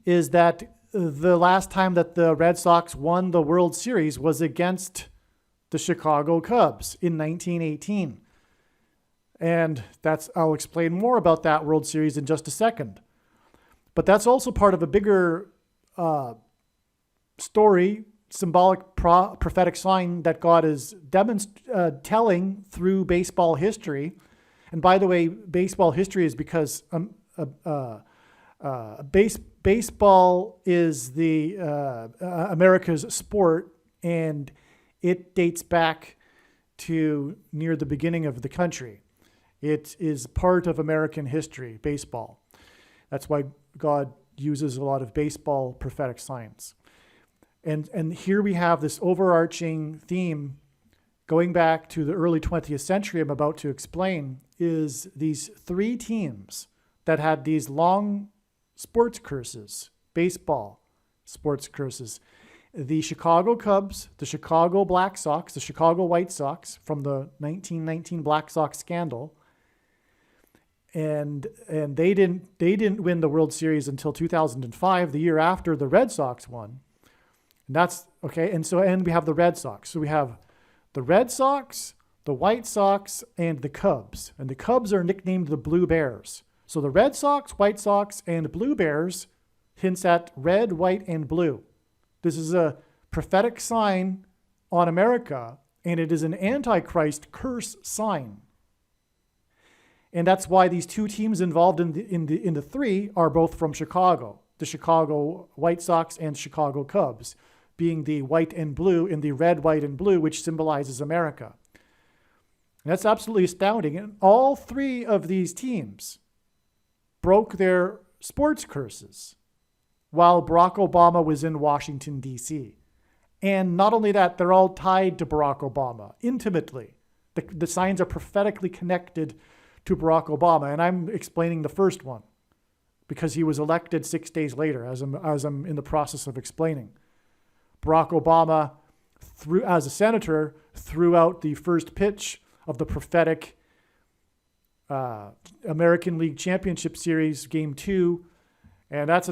Speaker 1: is that the last time that the Red Sox won the World Series was against the Chicago Cubs in 1918. And I'll explain more about that World Series in just a second. But that's also part of a bigger story, symbolic prophetic sign that God is telling through baseball history. And by the way, baseball history is because baseball is the America's sport, and it dates back to near the beginning of the country. It is part of American history, baseball. That's why God uses a lot of baseball prophetic signs. And here we have this overarching theme going back to the early 20th century I'm about to explain, is these 3 teams that had these long sports curses, baseball sports curses. the Chicago Cubs, the Chicago Black Sox, the Chicago White Sox from the 1919 Black Sox scandal. And they didn't win the World Series until 2005, the year after the Red Sox won. And that's okay. And we have the Red Sox. So we have the Red Sox, the White Sox, and the Cubs. And the Cubs are nicknamed the Blue Bears. So the Red Sox, White Sox, and Blue Bears hints at red, white, and blue. This is a prophetic sign on America, and it is an Antichrist curse sign. And that's why these two teams involved in the three are both from Chicago, the Chicago White Sox and Chicago Cubs, being the white and blue in the red, white, and blue, which symbolizes America. And that's absolutely astounding. And all three of these teams broke their sports curses while Barack Obama was in Washington, D.C. And not only that, they're all tied to Barack Obama intimately. The signs are prophetically connected to Barack Obama. And I'm explaining the first one because he was elected 6 days later, as I'm in the process of explaining. Barack Obama, as a senator, threw out the first pitch of the prophetic American League Championship Series, Game 2. And that's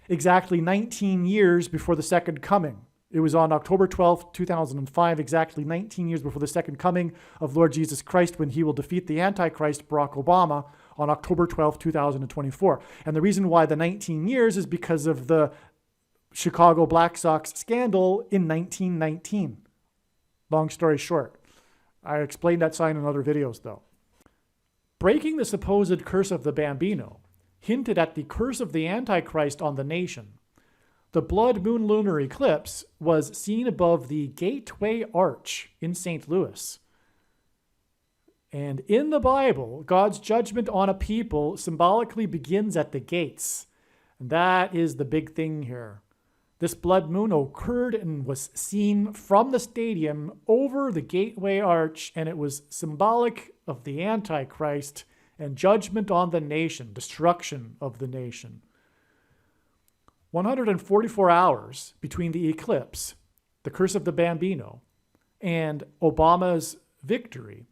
Speaker 1: exactly 19 years before the second coming. It was on October 12th, 2005, exactly 19 years before the second coming of Lord Jesus Christ, when he will defeat the Antichrist, Barack Obama, on October 12th, 2024. And the reason why the 19 years is because of the Chicago Black Sox scandal in 1919. Long story short. I explained that sign in other videos, though. Breaking the supposed curse of the Bambino hinted at the curse of the Antichrist on the nation. The blood moon lunar eclipse was seen above the Gateway Arch in St. Louis. And in the Bible, God's judgment on a people symbolically begins at the gates. And that is the big thing here. This blood moon occurred and was seen from the stadium over the Gateway Arch, and it was symbolic of the Antichrist and judgment on the nation, destruction of the nation. 144 hours between the eclipse, the curse of the Bambino, and Obama's victory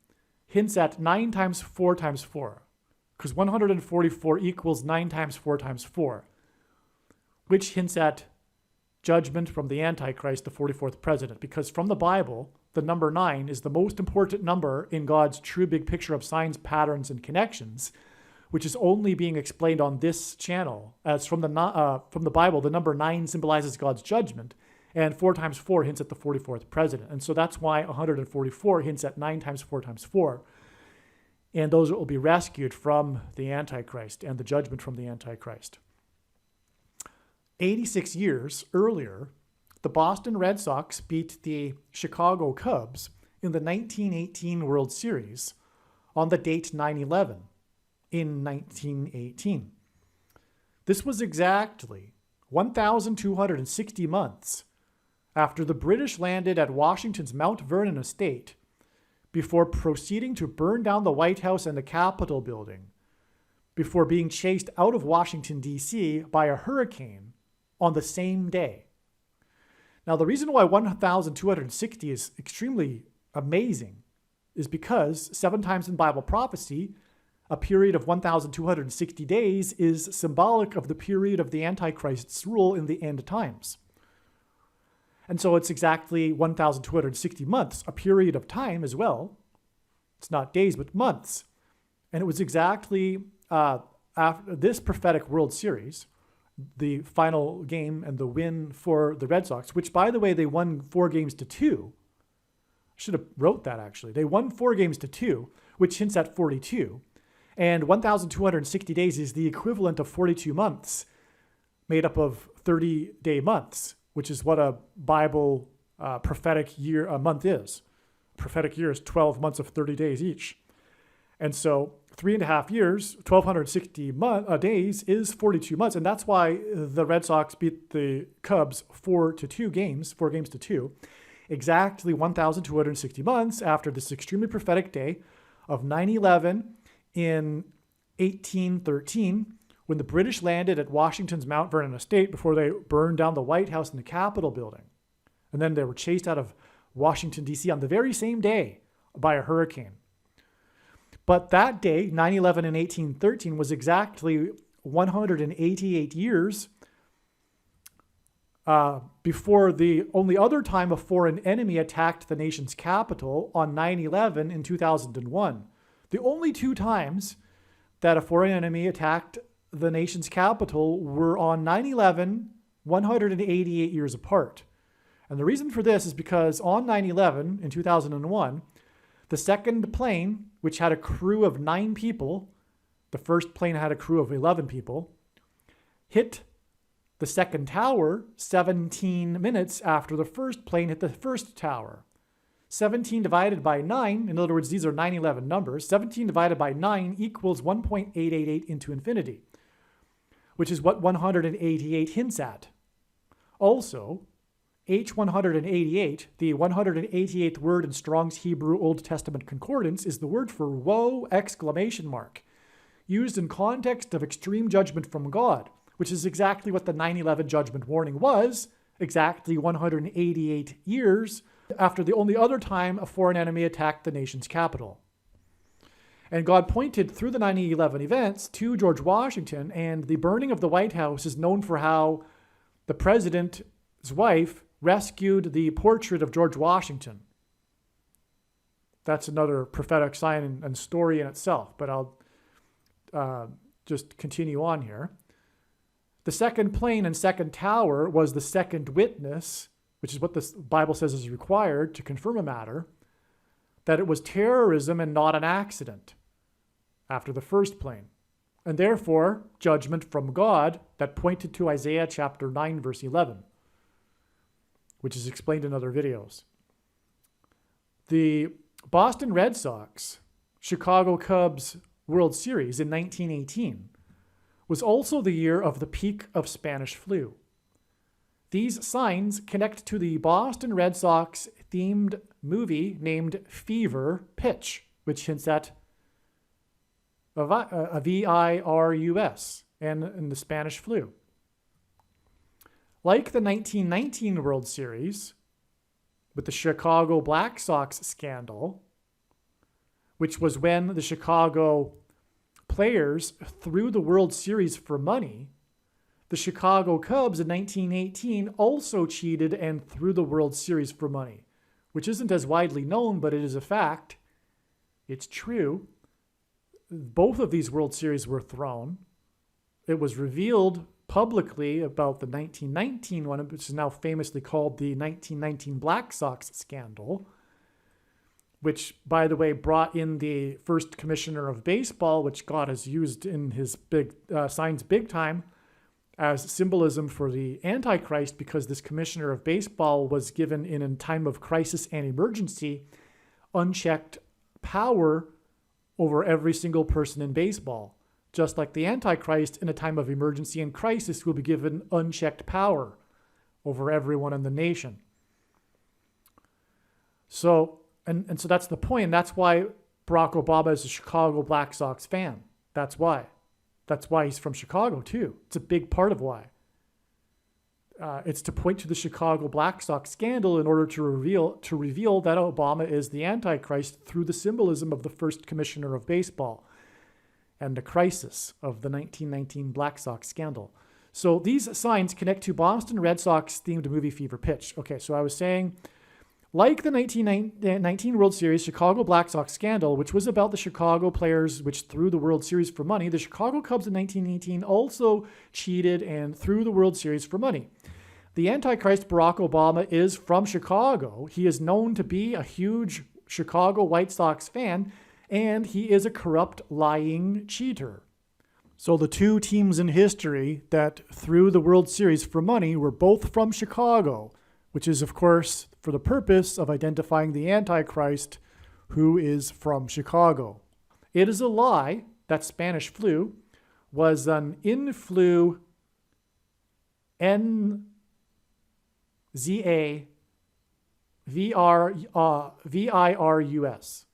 Speaker 1: hints at 9 times 4 times 4, because 144 equals 9 times 4 times 4, which hints at judgment from the Antichrist, the 44th president, because from the Bible, the number 9 is the most important number in God's true big picture of signs, patterns, and connections, which is only being explained on this channel. As from the Bible, the number 9 symbolizes God's judgment, and 4 times 4 hints at the 44th president. And so that's why 144 hints at 9 times 4 times 4. And those will be rescued from the Antichrist and the judgment from the Antichrist. 86 years earlier, the Boston Red Sox beat the Chicago Cubs in the 1918 World Series on the date 9/11 in 1918. This was exactly 1,260 months after the British landed at Washington's Mount Vernon estate before proceeding to burn down the White House and the Capitol building, before being chased out of Washington, D.C. by a hurricane on the same day. Now, the reason why 1,260 is extremely amazing is because 7 times in Bible prophecy, a period of 1,260 days is symbolic of the period of the Antichrist's rule in the end times. And so it's exactly 1,260 months, a period of time as well. It's not days, but months. And it was exactly after this prophetic World Series, the final game and the win for the Red Sox, which, by the way, they won 4-2. I should have wrote that, actually. They won 4-2, which hints at 42. And 1,260 days is the equivalent of 42 months, made up of 30-day months, which is what a Bible prophetic year, a month is. A prophetic year is 12 months of 30 days each. And so 3.5 years, 1,260 days is 42 months. And that's why the Red Sox beat the Cubs 4-2 games, 4-2, exactly 1,260 months after this extremely prophetic day of 9/11 in 1813, when the British landed at Washington's Mount Vernon estate before they burned down the White House and the Capitol building. And then they were chased out of Washington, D.C. on the very same day by a hurricane. But that day, 9/11 in 1813, was exactly 188 years before the only other time a foreign enemy attacked the nation's capital on 9/11 in 2001. The only two times that a foreign enemy attacked the nation's capital were on 9/11, 188 years apart. And the reason for this is because on 9/11 in 2001, the second plane, which had a crew of 9 people, the first plane had a crew of 11 people, hit the second tower 17 minutes after the first plane hit the first tower. 17 divided by 9, in other words, these are 9/11 numbers, 17 divided by 9 equals 1.888 into infinity, which is what 188 hints at. Also, H188, the 188th word in Strong's Hebrew Old Testament Concordance, is the word for woe! Used in context of extreme judgment from God, which is exactly what the 9/11 judgment warning was, exactly 188 years after the only other time a foreign enemy attacked the nation's capital. And God pointed through the 9/11 events to George Washington, and the burning of the White House is known for how the president's wife rescued the portrait of George Washington. That's another prophetic sign and story in itself, but I'll just continue on here. The second plane and second tower was the second witness, which is what the Bible says is required to confirm a matter, that it was terrorism and not an accident after the first plane. And therefore, judgment from God that pointed to Isaiah chapter 9, verse 11, which is explained in other videos. The Boston Red Sox, Chicago Cubs World Series in 1918 was also the year of the peak of Spanish flu. These signs connect to the Boston Red Sox themed movie named Fever Pitch, which hints at a virus and the Spanish flu. Like the 1919 World Series, with the Chicago Black Sox scandal, which was when the Chicago players threw the World Series for money, the Chicago Cubs in 1918 also cheated and threw the World Series for money, which isn't as widely known, but it is a fact. It's true. Both of these World Series were thrown. It was revealed publicly about the 1919 one, which is now famously called the 1919 Black Sox scandal, which, by the way, brought in the first commissioner of baseball, which God has used in his big signs big time as symbolism for the Antichrist, because this commissioner of baseball was given in a time of crisis and emergency unchecked power over every single person in baseball. Just like the Antichrist in a time of emergency and crisis will be given unchecked power over everyone in the nation. So that's the point. And that's why Barack Obama is a Chicago Black Sox fan. That's why. That's why he's from Chicago too. It's a big part of why. It's to point to the Chicago Black Sox scandal in order to reveal that Obama is the Antichrist through the symbolism of the first commissioner of baseball and the crisis of the 1919 Black Sox scandal. So these signs connect to Boston Red Sox themed movie Fever Pitch. Okay, so I was saying, like the 1919 World Series Chicago Black Sox scandal, which was about the Chicago players which threw the World Series for money, the Chicago Cubs in 1918 also cheated and threw the World Series for money. The Antichrist Barack Obama is from Chicago. He is known to be a huge Chicago White Sox fan, and he is a corrupt, lying cheater. So the two teams in history that threw the World Series for money were both from Chicago, which is, of course, for the purpose of identifying the Antichrist, who is from Chicago. It is a lie that Spanish flu was an influenza virus.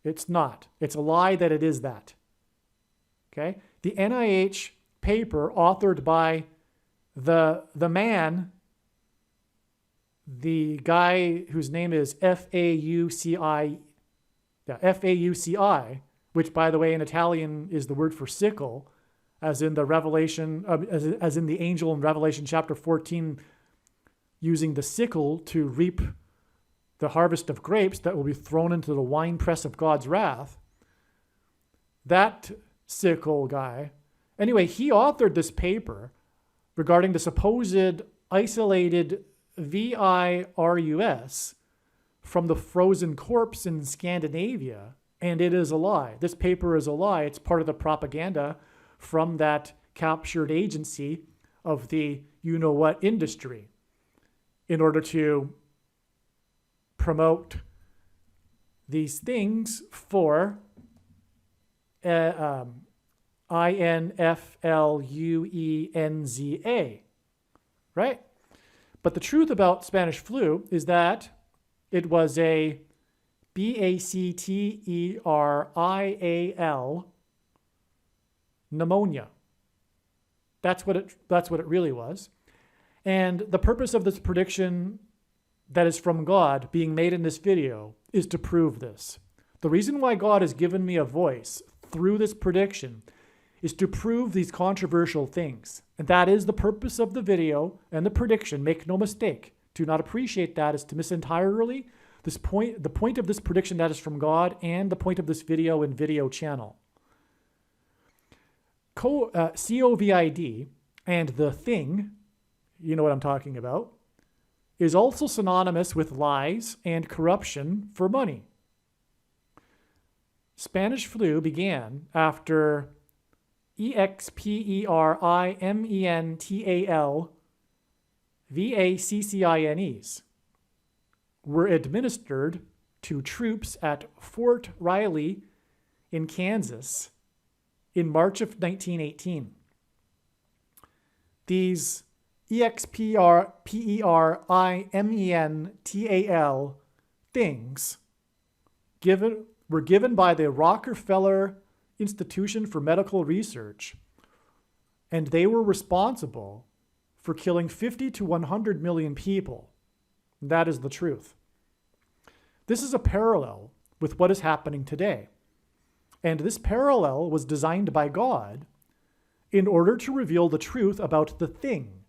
Speaker 1: It's not. It's a lie that it is that. Okay? The NIH paper authored by the guy whose name is Fauci, which, by the way, in Italian is the word for sickle, as in the Revelation, as in the angel in Revelation chapter 14, using the sickle to reap the harvest of grapes that will be thrown into the winepress of God's wrath. That sickle guy, anyway, he authored this paper regarding the supposed isolated virus from the frozen corpse in Scandinavia, and it is a lie. This paper is a lie. It's part of the propaganda from that captured agency of the you-know-what industry in order to promote these things for influenza, right? But the truth about Spanish flu is that it was a bacterial pneumonia. That's what it really was. And the purpose of this prediction that is from God being made in this video is to prove this. The reason why God has given me a voice through this prediction is to prove these controversial things. And that is the purpose of the video and the prediction. Make no mistake. Do not appreciate that as to miss entirely the point of this prediction that is from God and the point of this video and video channel. COVID and the thing, you know what I'm talking about, is also synonymous with lies and corruption for money. Spanish flu began after experimental vaccines were administered to troops at Fort Riley in Kansas in March of 1918. These experimental things were given by the Rockefeller Institution for Medical Research, and they were responsible for killing 50 to 100 million people. That is the truth. This is a parallel with what is happening today. And this parallel was designed by God in order to reveal the truth about the thing,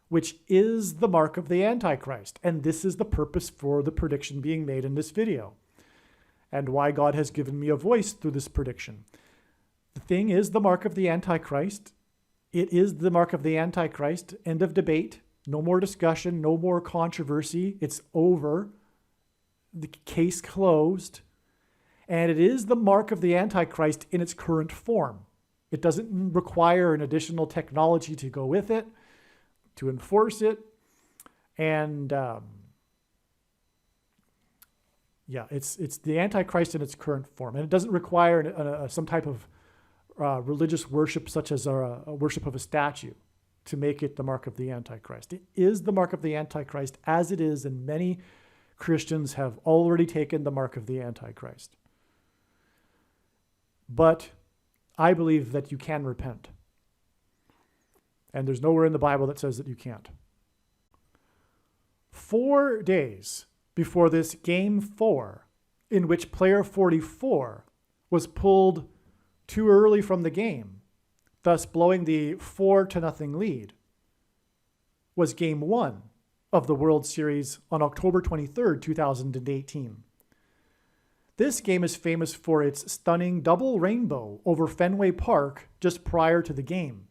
Speaker 1: which is the mark of the Antichrist. And this is the purpose for the prediction being made in this video, and why God has given me a voice through this prediction. The thing is the mark of the Antichrist. It is the mark of the Antichrist. End of debate. No more discussion, no more controversy. It's over. The case closed. And it is the mark of the Antichrist in its current form. It doesn't require an additional technology to go with it, to enforce it. And it's the Antichrist in its current form. And it doesn't require some type of religious worship, such as a worship of a statue, to make it the mark of the Antichrist. It is the mark of the Antichrist as it is, and many Christians have already taken the mark of the Antichrist. But I believe that you can repent. And there's nowhere in the Bible that says that you can't. 4 days before this Game 4, in which player 44 was pulled too early from the game, thus blowing the 4-0 lead, was Game 1 of the World Series on October 23rd, 2018. This game is famous for its stunning double rainbow over Fenway Park just prior to the game.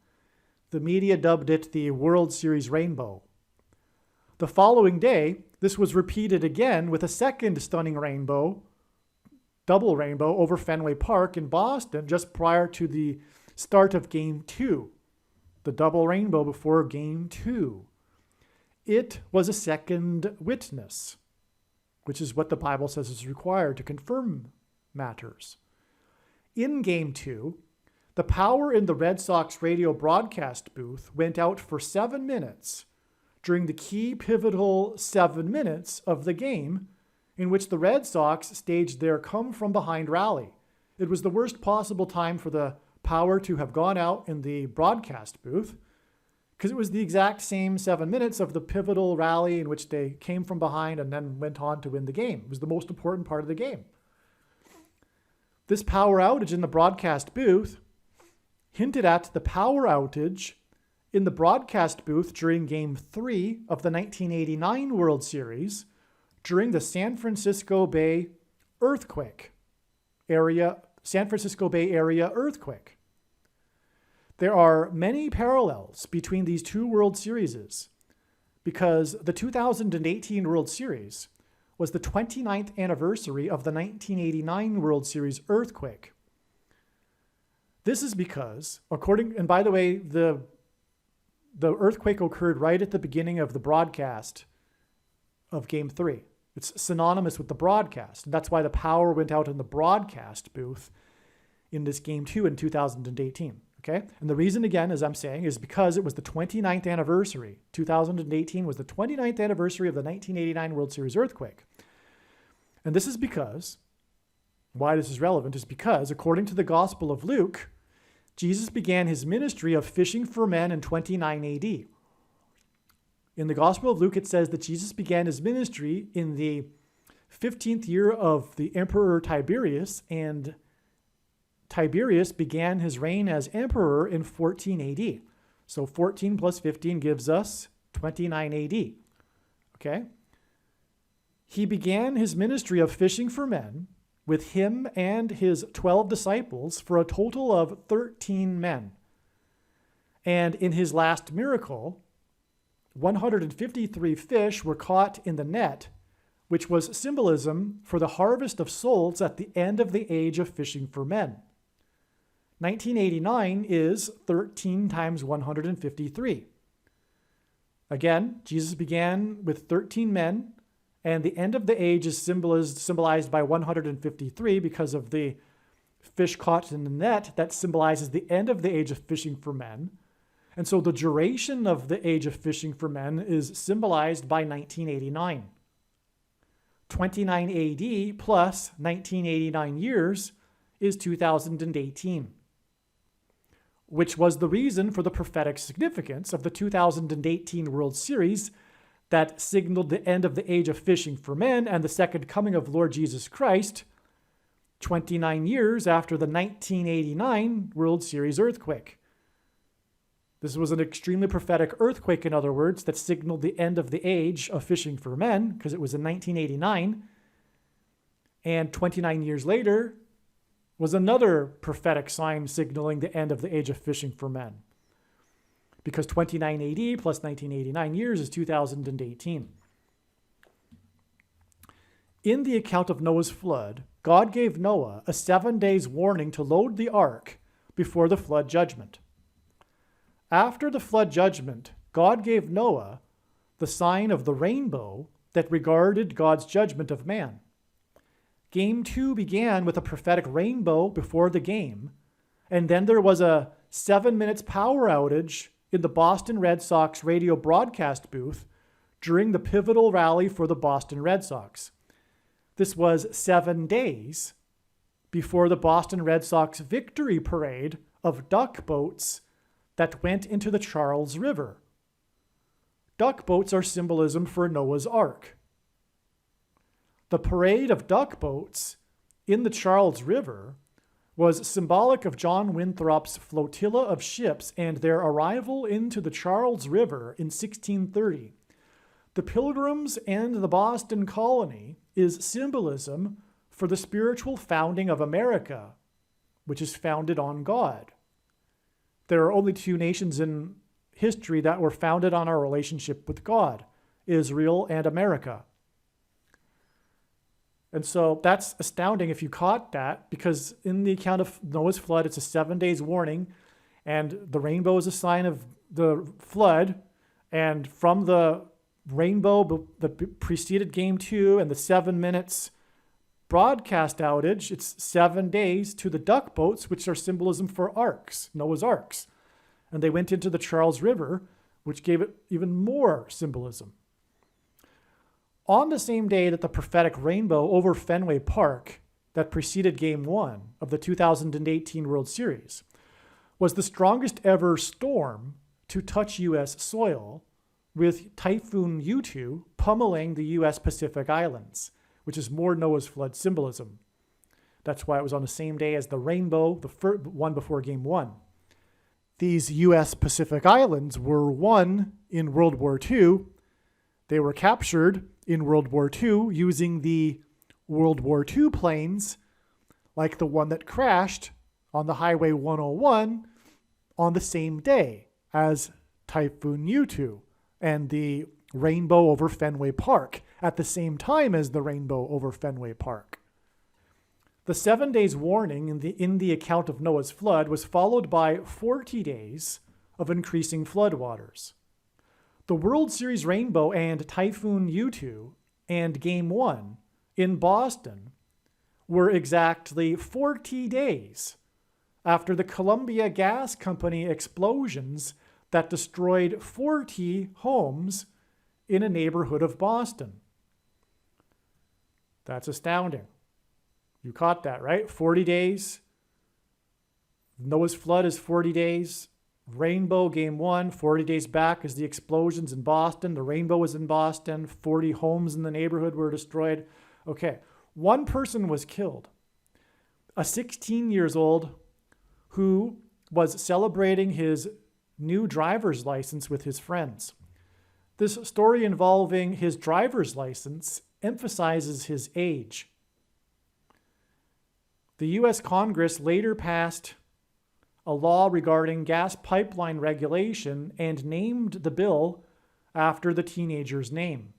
Speaker 1: The media dubbed it the World Series Rainbow. The following day, this was repeated again with a second stunning double rainbow over Fenway Park in Boston just prior to the start of Game 2. The double rainbow before Game 2. It was a second witness, which is what the Bible says is required to confirm matters. In Game 2, the power in the Red Sox radio broadcast booth went out for 7 minutes during the key pivotal 7 minutes of the game, in which the Red Sox staged their come-from-behind rally. It was the worst possible time for the power to have gone out in the broadcast booth because it was the exact same 7 minutes of the pivotal rally in which they came from behind and then went on to win the game. It was the most important part of the game. This power outage in the broadcast booth hinted at the power outage in the broadcast booth during Game 3 of the 1989 World Series during the San Francisco Bay Area earthquake. There are many parallels between these two World Series because the 2018 World Series was the 29th anniversary of the 1989 World Series earthquake. This is because, and by the way, the earthquake occurred right at the beginning of the broadcast of Game 3. It's synonymous with the broadcast. And that's why the power went out in the broadcast booth in this Game 2 in 2018. Okay? And the reason, again, as I'm saying, is because it was the 29th anniversary. 2018 was the 29th anniversary of the 1989 World Series earthquake. And this is because, why this is relevant is because, according to the Gospel of Luke, Jesus began his ministry of fishing for men in 29 AD. In the Gospel of Luke, it says that Jesus began his ministry in the 15th year of the Emperor Tiberius, and Tiberius began his reign as emperor in 14 AD. So 14 plus 15 gives us 29 AD. Okay? He began his ministry of fishing for men with him and his 12 disciples for a total of 13 men. And in his last miracle, 153 fish were caught in the net, which was symbolism for the harvest of souls at the end of the age of fishing for men. 1989 is 13 times 153. Again, Jesus began with 13 men, and the end of the age is symbolized by 153 because of the fish caught in the net that symbolizes the end of the age of fishing for men. And so the duration of the age of fishing for men is symbolized by 1989. 29 AD plus 1989 years is 2018, which was the reason for the prophetic significance of the 2018 World Series that signaled the end of the age of fishing for men and the second coming of Lord Jesus Christ 29 years after the 1989 World Series earthquake. This was an extremely prophetic earthquake, in other words, that signaled the end of the age of fishing for men, because it was in 1989. And 29 years later was another prophetic sign signaling the end of the age of fishing for men, because 29 AD plus 1989 years is 2018. In the account of Noah's flood, God gave Noah a 7 days warning to load the ark before the flood judgment. After the flood judgment, God gave Noah the sign of the rainbow that regarded God's judgment of man. Game 2 began with a prophetic rainbow before the game, and then there was a 7 minutes power outage in the Boston Red Sox radio broadcast booth during the pivotal rally for the Boston Red Sox. This was 7 days before the Boston Red Sox victory parade of duck boats that went into the Charles River. Duck boats are symbolism for Noah's Ark. The parade of duck boats in the Charles River was symbolic of John Winthrop's flotilla of ships and their arrival into the Charles River in 1630. The Pilgrims and the Boston colony is symbolism for the spiritual founding of America, which is founded on God. There are only two nations in history that were founded on our relationship with God, Israel and America. And so that's astounding if you caught that, because in the account of Noah's flood, it's a 7 days warning, and the rainbow is a sign of the flood. And from the rainbow that preceded Game 2 and the 7 minutes broadcast outage, it's 7 days to the duck boats, which are symbolism for arks, Noah's arks. And they went into the Charles River, which gave it even more symbolism. On the same day that the prophetic rainbow over Fenway Park that preceded Game 1 of the 2018 World Series was the strongest ever storm to touch U.S. soil, with Typhoon U2 pummeling the U.S. Pacific Islands, which is more Noah's flood symbolism. That's why it was on the same day as the rainbow, the first one before Game 1. These U.S. Pacific Islands were won in World War II. They were captured in World War II using the World War II planes, like the one that crashed on the Highway 101 on the same day as Typhoon U2 and the rainbow over Fenway Park at the same time as the rainbow over Fenway Park. The 7 days warning in the account of Noah's flood was followed by 40 days of increasing floodwaters. The World Series rainbow and Typhoon U2 and Game 1 in Boston were exactly 40 days after the Columbia Gas Company explosions that destroyed 40 homes in a neighborhood of Boston. That's astounding. You caught that, right? 40 days. Noah's flood is 40 days. Rainbow, Game 1, 40 days back is the explosions in Boston. The rainbow was in Boston. 40 homes in the neighborhood were destroyed. Okay, one person was killed. A 16 years old who was celebrating his new driver's license with his friends. This story involving his driver's license emphasizes his age. The U.S. Congress later passed a law regarding gas pipeline regulation and named the bill after the teenager's name.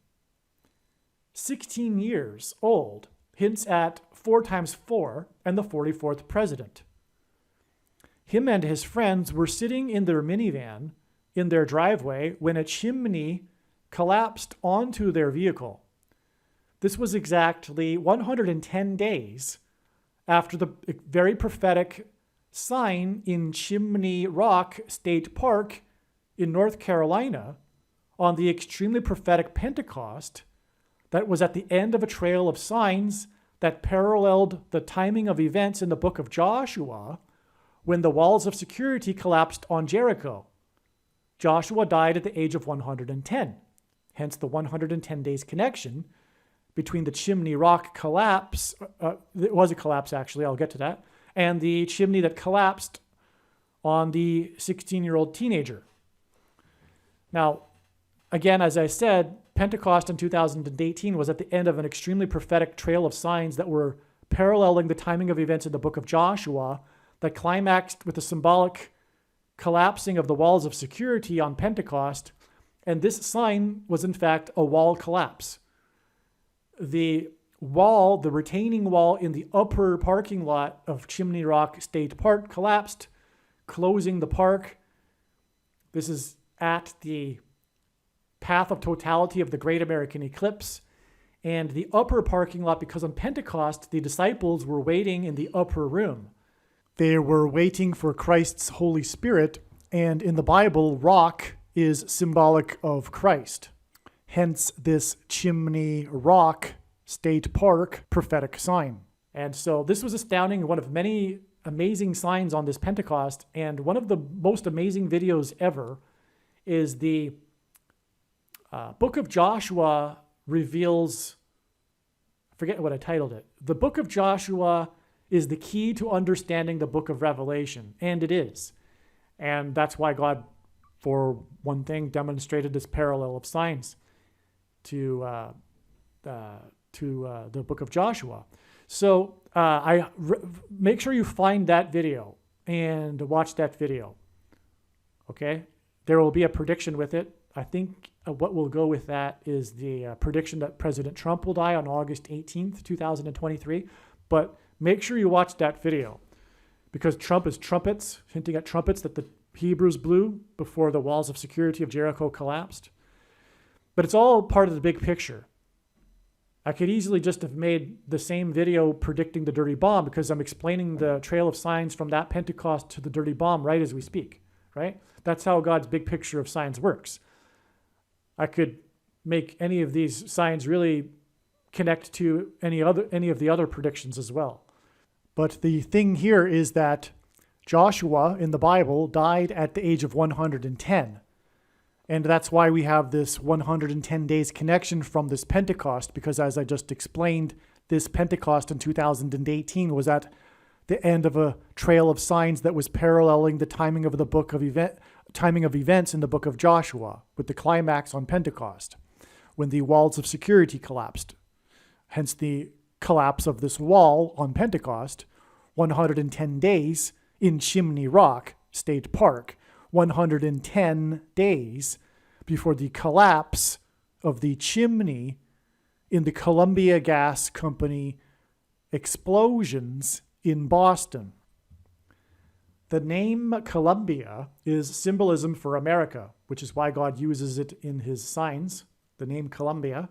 Speaker 1: 16 years old hints at 4 times 4 and the 44th president. Him and his friends were sitting in their minivan in their driveway when a chimney collapsed onto their vehicle. This was exactly 110 days after the very prophetic sign in Chimney Rock State Park in North Carolina on the extremely prophetic Pentecost that was at the end of a trail of signs that paralleled the timing of events in the book of Joshua when the walls of security collapsed on Jericho. Joshua died at the age of 110, hence the 110 days connection between the Chimney Rock collapse, it was a collapse actually, I'll get to that, and the chimney that collapsed on the 16-year-old teenager. Now, again, as I said, Pentecost in 2018 was at the end of an extremely prophetic trail of signs that were paralleling the timing of events in the book of Joshua that climaxed with the symbolic collapsing of the walls of security on Pentecost, and this sign was in fact a wall collapse. The wall, the retaining wall in the upper parking lot of Chimney Rock State Park collapsed, closing the park. This is at the path of totality of the Great American Eclipse. And the upper parking lot, because on Pentecost, the disciples were waiting in the upper room. They were waiting for Christ's Holy Spirit, and in the Bible, rock is symbolic of Christ. Hence this Chimney Rock State Park prophetic sign. And so this was astounding, one of many amazing signs on this Pentecost. And one of the most amazing videos ever is the book of Joshua reveals, I forget what I titled it. The book of Joshua is the key to understanding the book of Revelation. And it is. And that's why God, for one thing, demonstrated this parallel of signs to the book of Joshua. So make sure you find that video and watch that video. Okay? There will be a prediction with it. I think what will go with that is the prediction that President Trump will die on August 18th, 2023. But make sure you watch that video because Trump is trumpets, hinting at trumpets that the Hebrews blew before the walls of security of Jericho collapsed. But it's all part of the big picture. I could easily just have made the same video predicting the dirty bomb because I'm explaining the trail of signs from that Pentecost to the dirty bomb right as we speak, right? That's how God's big picture of signs works. I could make any of these signs really connect to any of the other predictions as well. But the thing here is that Joshua in the Bible died at the age of 110. And that's why we have this 110 days connection from this Pentecost, because as I just explained, this Pentecost in 2018 was at the end of a trail of signs that was paralleling the timing of events in the book of Joshua, with the climax on Pentecost, when the walls of security collapsed. Hence the collapse of this wall on Pentecost, 110 days in Chimney Rock State Park, 110 days before the collapse of the chimney in the Columbia Gas Company explosions in Boston. The name Columbia is symbolism for America, which is why God uses it in his signs, the name Columbia.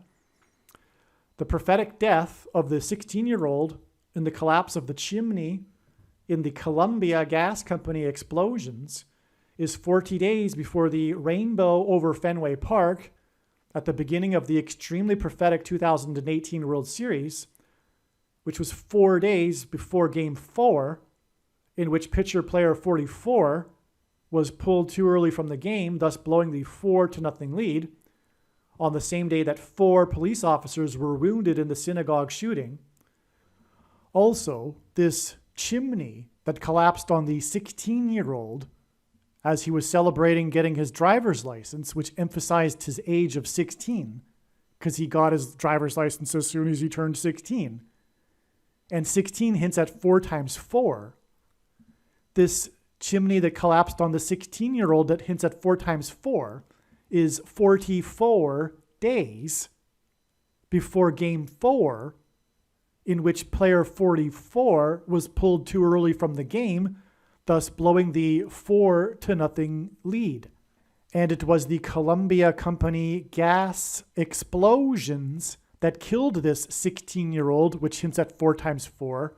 Speaker 1: The prophetic death of the 16-year-old in the collapse of the chimney in the Columbia Gas Company explosions is 40 days before the rainbow over Fenway Park at the beginning of the extremely prophetic 2018 World Series, which was 4 days before Game 4, in which pitcher player 44 was pulled too early from the game, thus blowing the 4-0 lead, on the same day that 4 police officers were wounded in the synagogue shooting. Also, this chimney that collapsed on the 16-year-old as he was celebrating getting his driver's license, which emphasized his age of 16, because he got his driver's license as soon as he turned 16. And 16 hints at 4 times 4. This chimney that collapsed on the 16-year-old that hints at 4 times 4 is 44 days before Game 4, in which player 44 was pulled too early from the game, thus blowing the 4-0 lead. And it was the Columbia Company gas explosions that killed this 16-year-old, which hints at 4 times 4,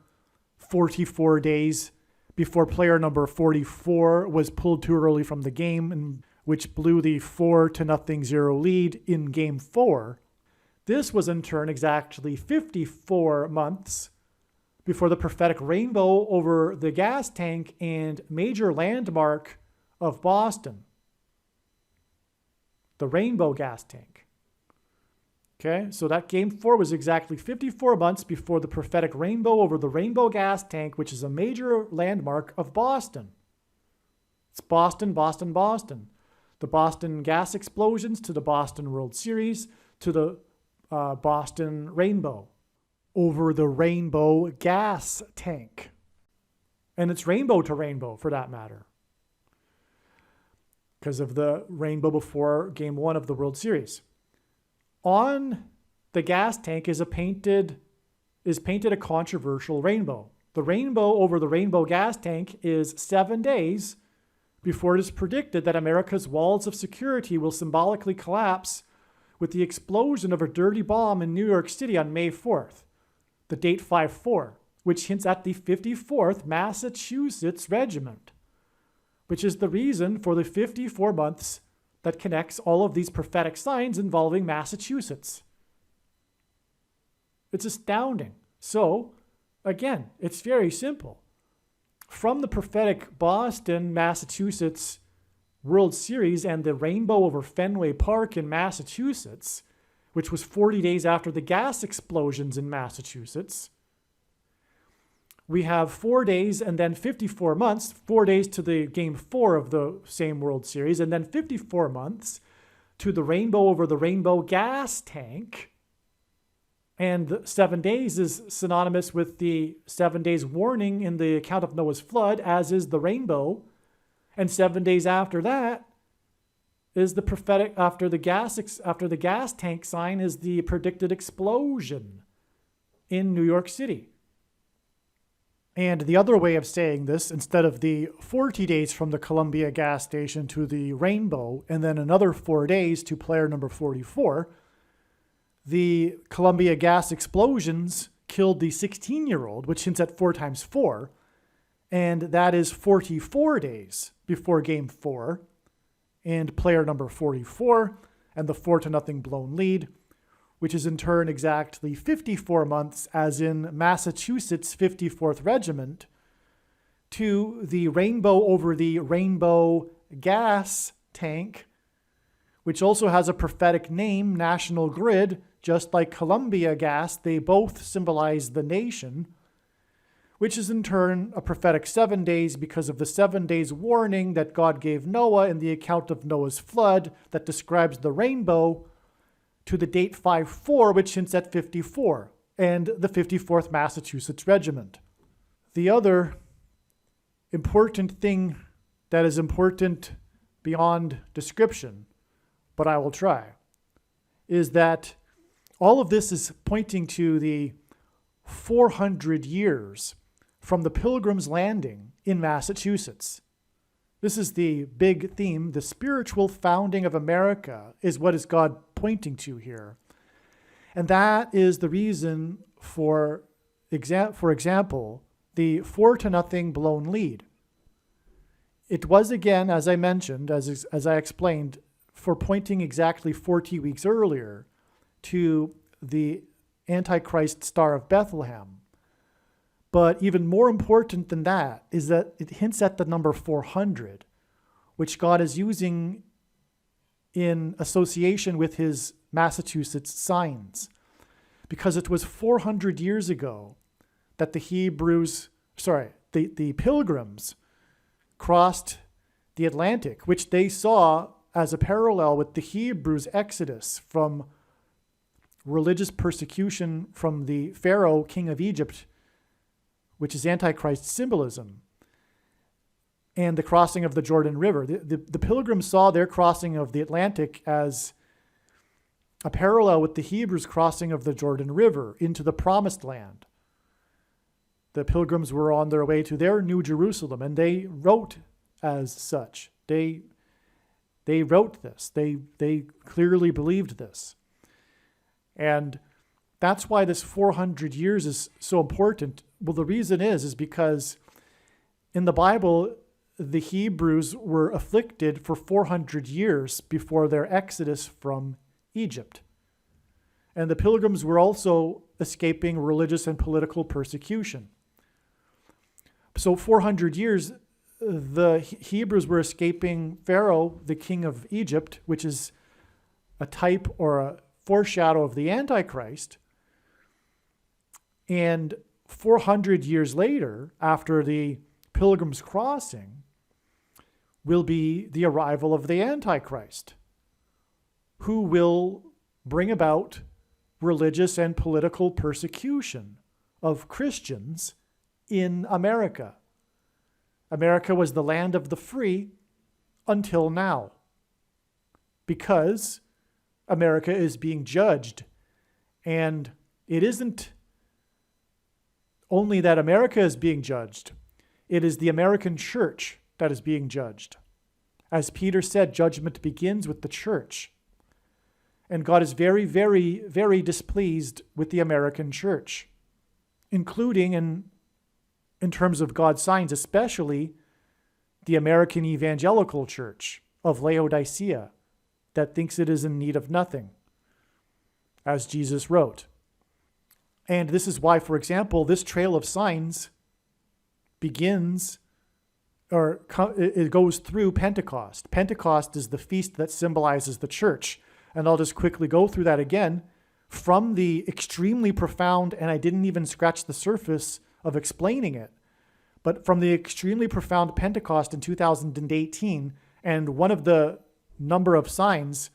Speaker 1: 44 days before player number 44 was pulled too early from the game, and which blew the 4-0 lead in Game 4. This was in turn exactly 54 months before the prophetic rainbow over the gas tank and major landmark of Boston, the rainbow gas tank. Okay, so that Game 4 was exactly 54 months before the prophetic rainbow over the rainbow gas tank, which is a major landmark of Boston. It's Boston, Boston, Boston. The Boston gas explosions to the Boston World Series to the Boston rainbow over the rainbow gas tank. And it's rainbow to rainbow, for that matter, because of the rainbow before Game 1 of the World Series. On the gas tank is painted a controversial rainbow. The rainbow over the rainbow gas tank is 7 days before it is predicted that America's walls of security will symbolically collapse with the explosion of a dirty bomb in New York City on May 4th, the date 5-4, which hints at the 54th Massachusetts Regiment, which is the reason for the 54 months that connects all of these prophetic signs involving Massachusetts. It's astounding. So, again, it's very simple. From the prophetic Boston, Massachusetts World Series and the rainbow over Fenway Park in Massachusetts, which was 40 days after the gas explosions in Massachusetts, we have 4 days and then 54 months, 4 days to the Game 4 of the same World Series, and then 54 months to the rainbow over the rainbow gas tank. And 7 days is synonymous with the 7 days warning in the account of Noah's flood, as is the rainbow. And 7 days after that is the prophetic, after the gas tank sign is the predicted explosion in New York City. And the other way of saying this, instead of the 40 days from the Columbia gas station to the rainbow, and then another 4 days to player number 44, the Columbia gas explosions killed the 16-year-old, which hints at 4 times 4, and that is 44 days before Game 4, and player number 44, and the 4-0 blown lead, which is in turn exactly 54 months, as in Massachusetts 54th Regiment, to the rainbow over the rainbow gas tank, which also has a prophetic name, National Grid, just like Columbia Gas. They both symbolize the nation, which is in turn a prophetic 7 days because of the 7 days warning that God gave Noah in the account of Noah's flood that describes the rainbow, to the date 5-4, which hints at 54, and the 54th Massachusetts Regiment. The other important thing that is important beyond description, but I will try, is that all of this is pointing to the 400 years from the Pilgrims' landing in Massachusetts. This is the big theme. The spiritual founding of America is what is God pointing to here. And that is the reason for example, the 4-0 blown lead. It was, again, as I mentioned, as I explained, for pointing exactly 40 weeks earlier to the Antichrist Star of Bethlehem. But even more important than that is that it hints at the number 400, which God is using in association with his Massachusetts signs. Because it was 400 years ago that the Pilgrims crossed the Atlantic, which they saw as a parallel with the Hebrews' exodus from religious persecution from the Pharaoh, king of Egypt, which is Antichrist symbolism, and the crossing of the Jordan River. The Pilgrims saw their crossing of the Atlantic as a parallel with the Hebrews' crossing of the Jordan River into the Promised Land. The Pilgrims were on their way to their New Jerusalem, and they wrote as such. They wrote this. They clearly believed this. And that's why this 400 years is so important. Well, the reason is because in the Bible, the Hebrews were afflicted for 400 years before their exodus from Egypt. And the Pilgrims were also escaping religious and political persecution. So 400 years, the Hebrews were escaping Pharaoh, the king of Egypt, which is a type or a foreshadow of the Antichrist. And 400 years later, after the Pilgrims' crossing, will be the arrival of the Antichrist, who will bring about religious and political persecution of Christians in America. America was the land of the free until now, because America is being judged. And it isn't only that America is being judged, it is the American church that is being judged. As Peter said, judgment begins with the church. And God is very, very, very displeased with the American church, including in terms of God's signs, especially the American evangelical church of Laodicea that thinks it is in need of nothing, as Jesus wrote. And this is why, for example, this trail of signs begins, or it goes through Pentecost. Pentecost is the feast that symbolizes the church. And I'll just quickly go through that again. From the extremely profound, and I didn't even scratch the surface of explaining it, but from the extremely profound Pentecost in 2018, and one of the number of signs,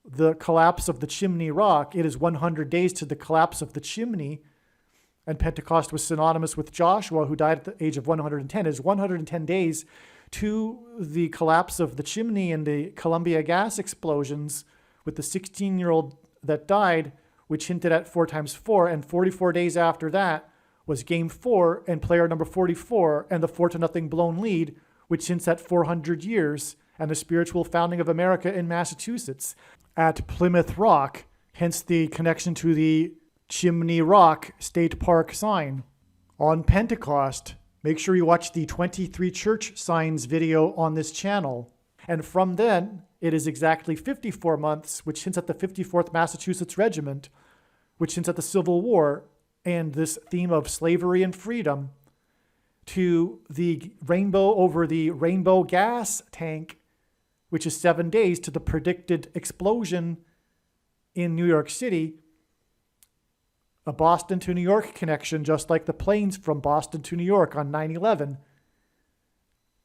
Speaker 1: the collapse of the chimney rock, it is 100 days to the collapse of the chimney, and Pentecost was synonymous with Joshua, who died at the age of 110. It is 110 days to the collapse of the chimney and the Columbia gas explosions with the 16-year-old that died, which hinted at 4 times 4, and 44 days after that was Game 4 and player number 44 and the 4-0 blown lead, which hints at 400 years and the spiritual founding of America in Massachusetts at Plymouth Rock, hence the connection to the Chimney Rock State Park sign. On Pentecost, make sure you watch the 23 church signs video on this channel. And from then, it is exactly 54 months, which hints at the 54th Massachusetts Regiment, which hints at the Civil War and this theme of slavery and freedom, to the rainbow gas tank, which is 7 days to the predicted explosion in New York City, a Boston to New York connection, just like the planes from Boston to New York on 9/11,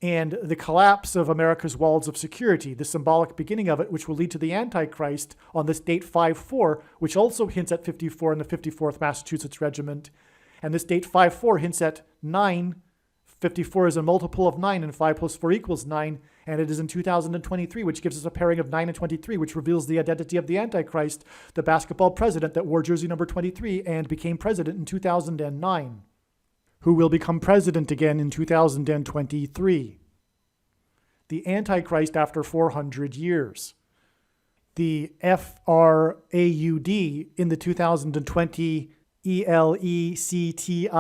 Speaker 1: and the collapse of America's walls of security, the symbolic beginning of it, which will lead to the Antichrist on this date 5/4, which also hints at 54 in the 54th Massachusetts Regiment. And this date 5/4 hints at 9. 54 is a multiple of 9, and 5 plus 4 equals 9. And it is in 2023, which gives us a pairing of 9 and 23, which reveals the identity of the Antichrist, the basketball president that wore jersey number 23 and became president in 2009, who will become president again in 2023. The Antichrist after 400 years. The FRAUD in the 2020 ELECTION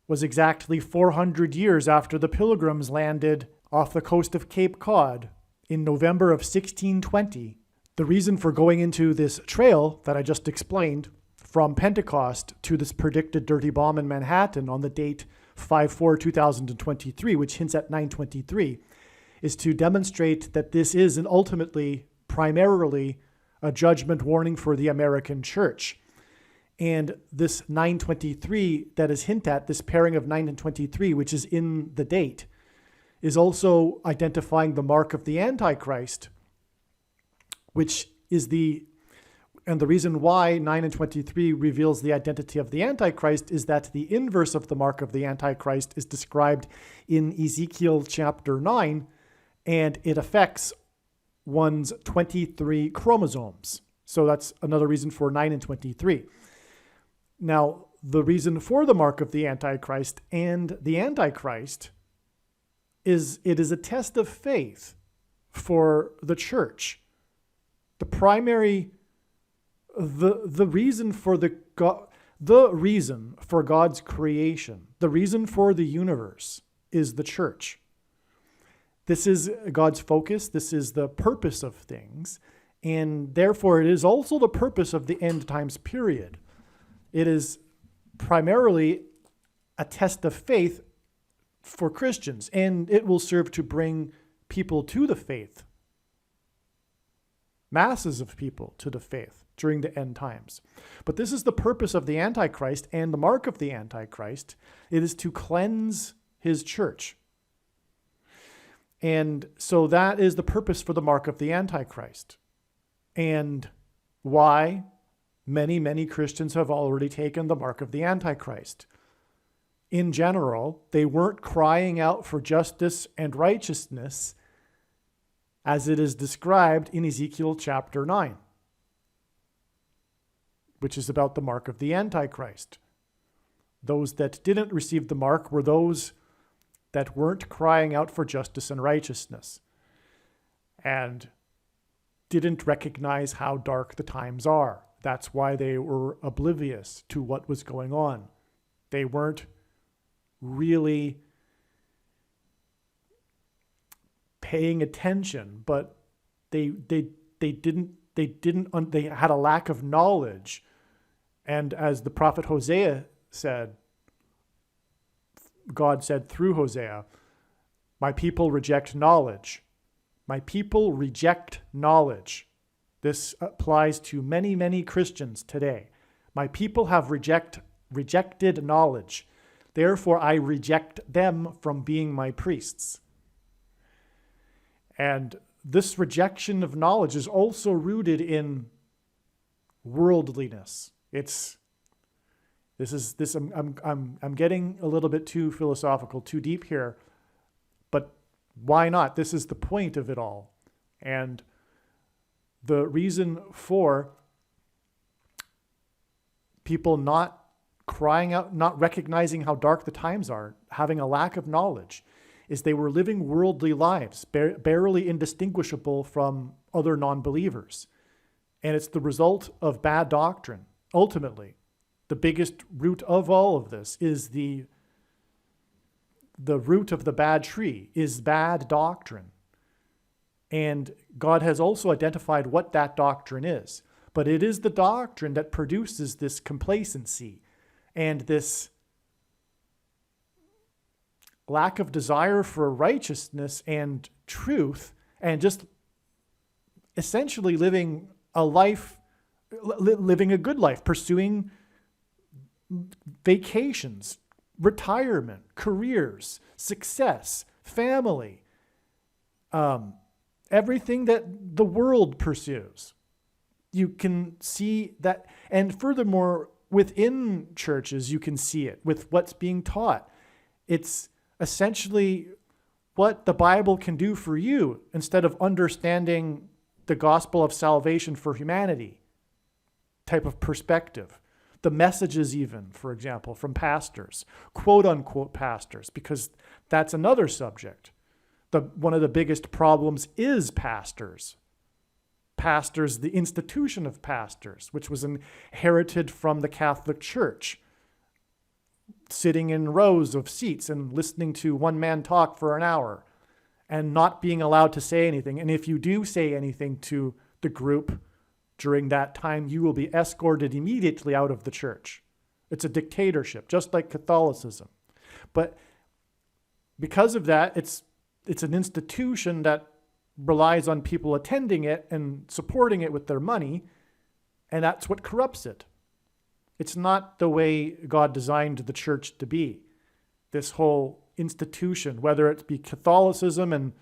Speaker 1: was exactly 400 years after the Pilgrims landed off the coast of Cape Cod in November of 1620. The reason for going into this trail that I just explained from Pentecost to this predicted dirty bomb in Manhattan on the date 5/4/2023, which hints at 923, is to demonstrate that this is ultimately, primarily, a judgment warning for the American church. And this 923 that is hinted at, this pairing of 9 and 23, which is in the date, is also identifying the mark of the Antichrist, which is and the reason why 9 and 23 reveals the identity of the Antichrist is that the inverse of the mark of the Antichrist is described in Ezekiel chapter 9, and it affects one's 23 chromosomes. So that's another reason for 9 and 23. Now, the reason for the mark of the Antichrist and the Antichrist is it is a test of faith for the church. The primary, the reason for the reason for God's creation, the reason for the universe is the church. This is God's focus. This is the purpose of things. And therefore, it is also the purpose of the end times period. It is primarily a test of faith for Christians, and it will serve to bring people to the faith, masses of people to the faith during the end times. But this is the purpose of the Antichrist and the mark of the Antichrist. It is to cleanse his church. And so that is the purpose for the mark of the Antichrist. And why many, many Christians have already taken the mark of the Antichrist. In general, they weren't crying out for justice and righteousness as it is described in Ezekiel chapter 9, which is about the mark of the Antichrist. Those that didn't receive the mark were those that weren't crying out for justice and righteousness and didn't recognize how dark the times are. That's why they were oblivious to what was going on. They weren't really paying attention, but they had a lack of knowledge. And as the prophet Hosea said, God said through Hosea, "My people reject knowledge. My people reject knowledge." This applies to many, many Christians today. My people have rejected knowledge. Therefore, I reject them from being my priests. And this rejection of knowledge is also rooted in worldliness. I'm getting a little bit too philosophical, too deep here, but why not? This is the point of it all. And the reason for people not crying out, not recognizing how dark the times are, having a lack of knowledge, is they were living worldly lives, barely indistinguishable from other non-believers. And it's the result of bad doctrine. Ultimately, the biggest root of all of this is the root of the bad tree is bad doctrine. And God has also identified what that doctrine is. But it is the doctrine that produces this complacency and this lack of desire for righteousness and truth, and just essentially living a life, living a good life, pursuing vacations, retirement, careers, success, family, everything that the world pursues. You can see that, and furthermore, within churches, you can see it with what's being taught. It's essentially what the Bible can do for you instead of understanding the gospel of salvation for humanity type of perspective. The messages even, for example, from pastors, quote unquote pastors, because that's another subject. One of the biggest problems is pastors. Pastors, the institution of pastors, which was inherited from the Catholic Church, sitting in rows of seats and listening to one man talk for an hour and not being allowed to say anything. And if you do say anything to the group during that time, you will be escorted immediately out of the church. It's a dictatorship, just like Catholicism. But because of that, it's an institution that relies on people attending it and supporting it with their money, and that's what corrupts it. It's not the way God designed the church to be. This whole institution, whether it be Catholicism and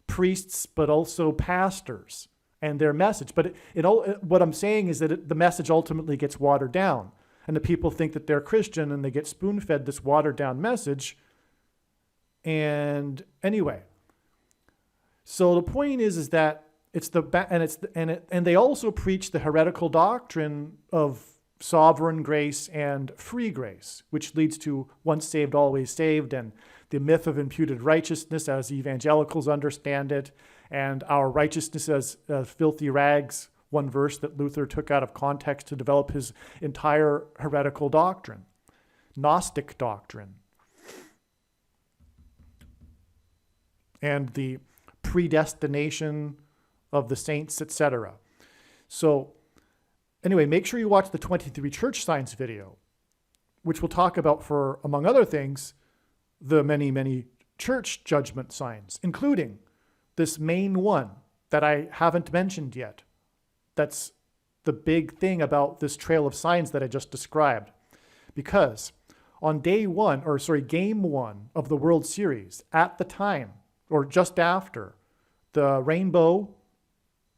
Speaker 1: priests, but also pastors and their message. But what I'm saying is that the message ultimately gets watered down, and the people think that they're Christian and they get spoon-fed this watered down message. And anyway, so the point is that and they also preach the heretical doctrine of sovereign grace and free grace, which leads to once saved, always saved, and the myth of imputed righteousness as evangelicals understand it, and our righteousness as filthy rags, one verse that Luther took out of context to develop his entire heretical doctrine, Gnostic doctrine, and the predestination of the saints, etc. So anyway, make sure you watch the 23 church signs video, which will talk about, for among other things, the many, many church judgment signs, including this main one that I haven't mentioned yet. That's the big thing about this trail of signs that I just described. Because on game one of the World Series, at the time, or just after, the rainbow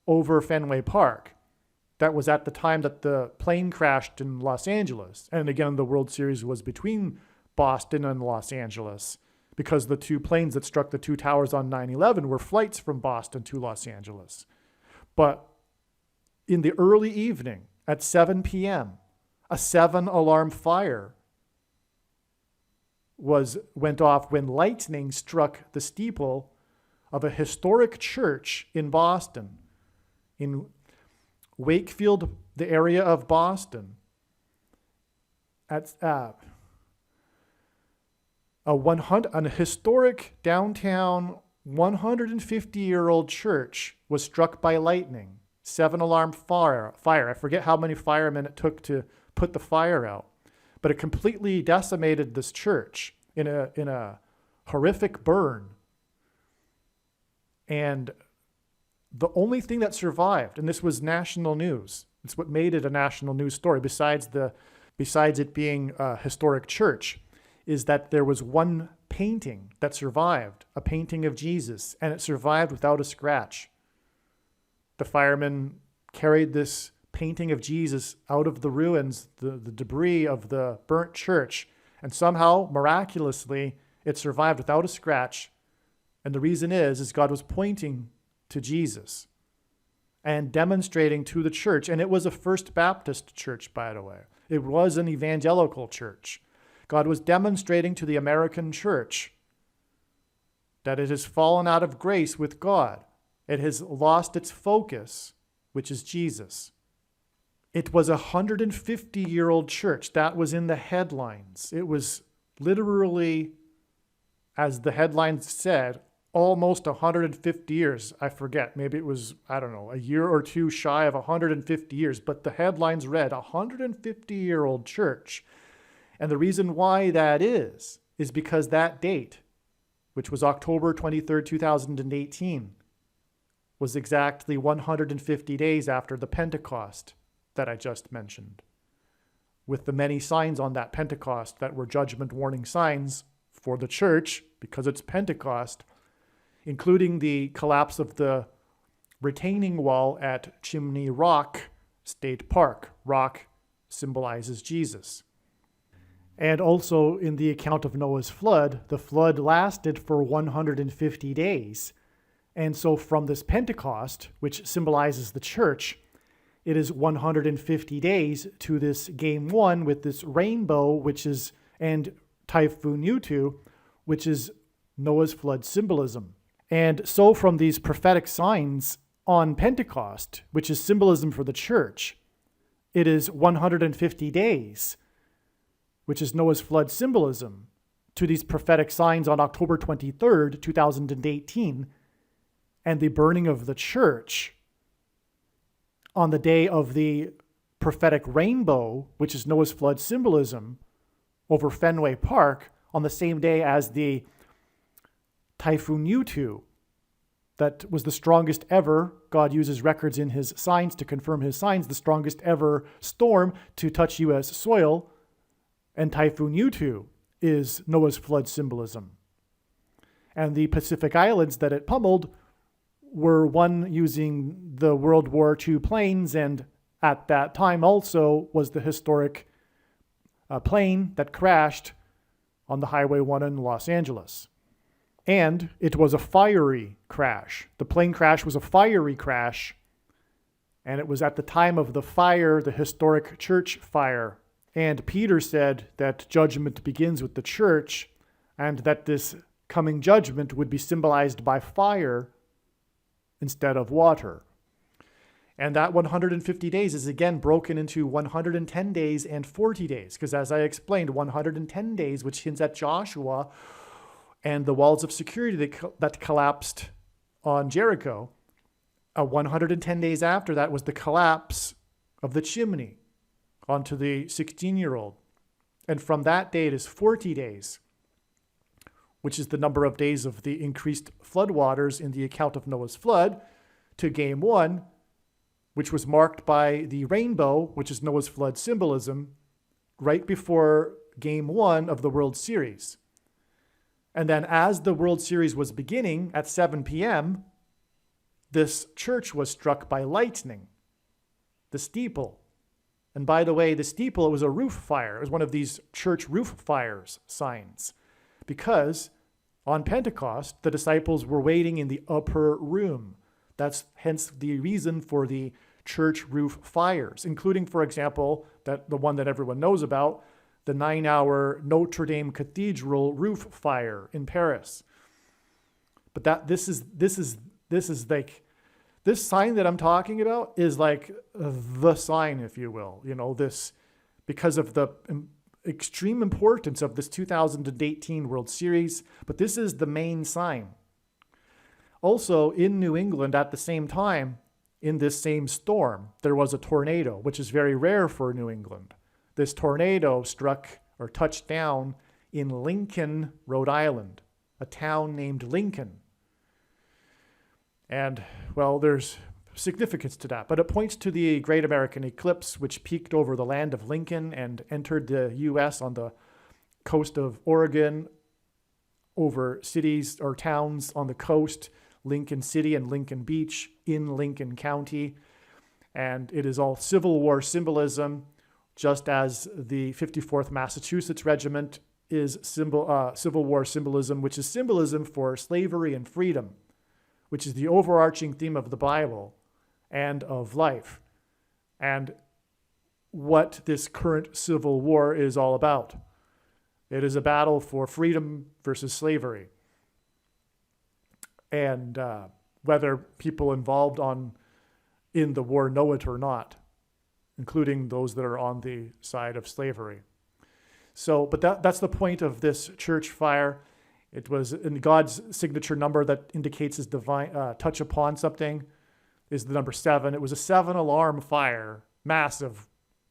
Speaker 1: over Fenway Park, that was at the time that the plane crashed in Los Angeles. And again, the World Series was between Boston and Los Angeles, because the two planes that struck the two towers on 9/11 were flights from Boston to Los Angeles. But in the early evening at 7 p.m., a 7-alarm fire went off when lightning struck the steeple of a historic church in Boston, in Wakefield, the area of Boston, at a historic downtown 150-year-old church was struck by lightning. 7-alarm fire. I forget how many firemen it took to put the fire out, but it completely decimated this church in a horrific burn. And the only thing that survived, and this was national news, it's what made it a national news story, besides it being a historic church, is that there was one painting that survived, a painting of Jesus, and it survived without a scratch. The firemen carried this painting of Jesus out of the ruins, the debris of the burnt church, and somehow, miraculously, it survived without a scratch. And the reason is God was pointing to Jesus and demonstrating to the church. And it was a First Baptist church, by the way. It was an evangelical church. God was demonstrating to the American church that it has fallen out of grace with God. It has lost its focus, which is Jesus. It was a 150-year-old church. That was in the headlines. It was literally, as the headlines said, almost 150 years. I forget. Maybe it was, a year or two shy of 150 years. But the headlines read 150-year-old church. And the reason why that is because that date which was October 23rd, 2018, was exactly 150 days after the Pentecost that I just mentioned, with the many signs on that Pentecost that were judgment warning signs for the church because it's Pentecost, including the collapse of the retaining wall at Chimney Rock State Park. Rock symbolizes Jesus. And also in the account of Noah's flood, the flood lasted for 150 days. And so from this Pentecost, which symbolizes the church, it is 150 days to this game one with this rainbow, and Typhoon Yutu, which is Noah's flood symbolism. And so from these prophetic signs on Pentecost, which is symbolism for the church, it is 150 days, which is Noah's flood symbolism, to these prophetic signs on October 23rd, 2018, and the burning of the church on the day of the prophetic rainbow, which is Noah's flood symbolism, over Fenway Park on the same day as the Typhoon Yutu. That was the strongest ever. God uses records in his signs to confirm his signs, the strongest ever storm to touch U.S. soil. And Typhoon Yutu is Noah's flood symbolism. And the Pacific Islands that it pummeled were one using the World War II planes, and at that time also was the historic plane that crashed on the Highway 1 in Los Angeles. And it was a fiery crash. The plane crash was a fiery crash, and it was at the time of the fire, the historic church fire. And Peter said that judgment begins with the church, and that this coming judgment would be symbolized by fire instead of water. And that 150 days is again broken into 110 days and 40 days, because as I explained, 110 days, which hints at Joshua and the walls of security that collapsed on Jericho. 110 days after that was the collapse of the chimney onto the 16-year-old. And from that day, it is 40 days, which is the number of days of the increased floodwaters in the account of Noah's flood, to game one, which was marked by the rainbow, which is Noah's flood symbolism, right before game one of the World Series. And then as the World Series was beginning at 7 p.m., this church was struck by lightning, the steeple. And by the way, the steeple, it was a roof fire. It was one of these church roof fires signs, because on Pentecost, the disciples were waiting in the upper room. That's hence the reason for the church roof fires, including, for example, that the one that everyone knows about, the 9-hour Notre Dame Cathedral roof fire in Paris. But this sign that I'm talking about is like the sign, if you will, this, because of the extreme importance of this 2018 World Series. But this is the main sign. Also in New England at the same time, in this same storm, there was a tornado, which is very rare for New England. This tornado struck or touched down in Lincoln, Rhode Island, a town named Lincoln. And, well, there's significance to that, but it points to the Great American Eclipse, which peaked over the land of Lincoln and entered the U.S. on the coast of Oregon, over cities or towns on the coast, Lincoln City and Lincoln Beach in Lincoln County. And it is all Civil War symbolism, just as the 54th Massachusetts Regiment is Civil War symbolism, which is symbolism for slavery and freedom, which is the overarching theme of the Bible and of life, and what this current Civil War is all about. It is a battle for freedom versus slavery. And whether people involved in the war know it or not, including those that are on the side of slavery. So, but that's the point of this church fire. It was in God's signature number that indicates his divine touch upon something is the number 7. It was a 7-alarm fire, massive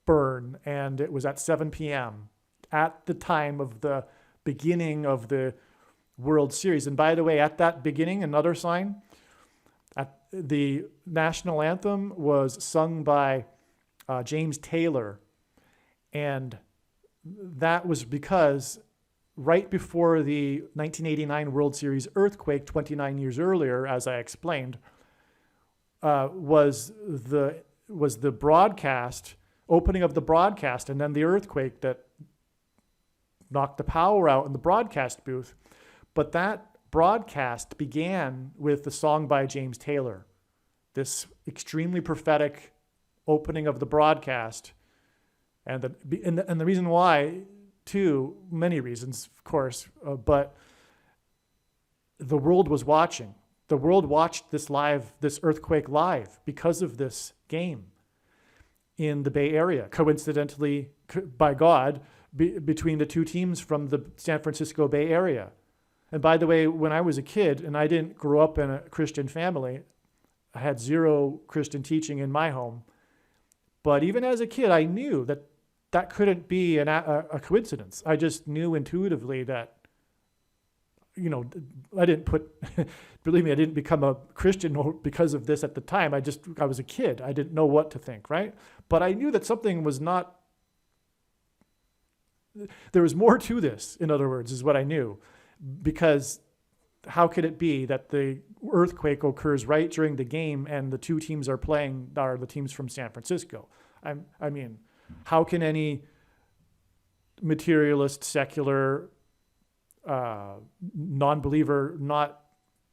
Speaker 1: burn, and it was at 7 p.m. at the time of the beginning of the World Series. And by the way, at that beginning, another sign, the national anthem was sung by James Taylor. And that was because right before the 1989 World Series earthquake, 29 years earlier, as I explained, was the broadcast, opening of the broadcast, and then the earthquake that knocked the power out in the broadcast booth. But that broadcast began with the song by James Taylor, this extremely prophetic opening of the broadcast. And the reason why, too, many reasons, of course, but the world was watching. The world watched this earthquake live because of this game in the Bay Area, coincidentally, by God, between the two teams from the San Francisco Bay Area. And by the way, when I was a kid, and I didn't grow up in a Christian family, I had zero Christian teaching in my home. But even as a kid, I knew that couldn't be a coincidence. I just knew intuitively that, I didn't believe me, I didn't become a Christian because of this at the time. I was a kid. I didn't know what to think, right? But I knew that something was not, there was more to this, in other words, is what I knew. Because how could it be that the earthquake occurs right during the game and the two teams are playing are the teams from San Francisco? I mean, how can any materialist, secular, non-believer not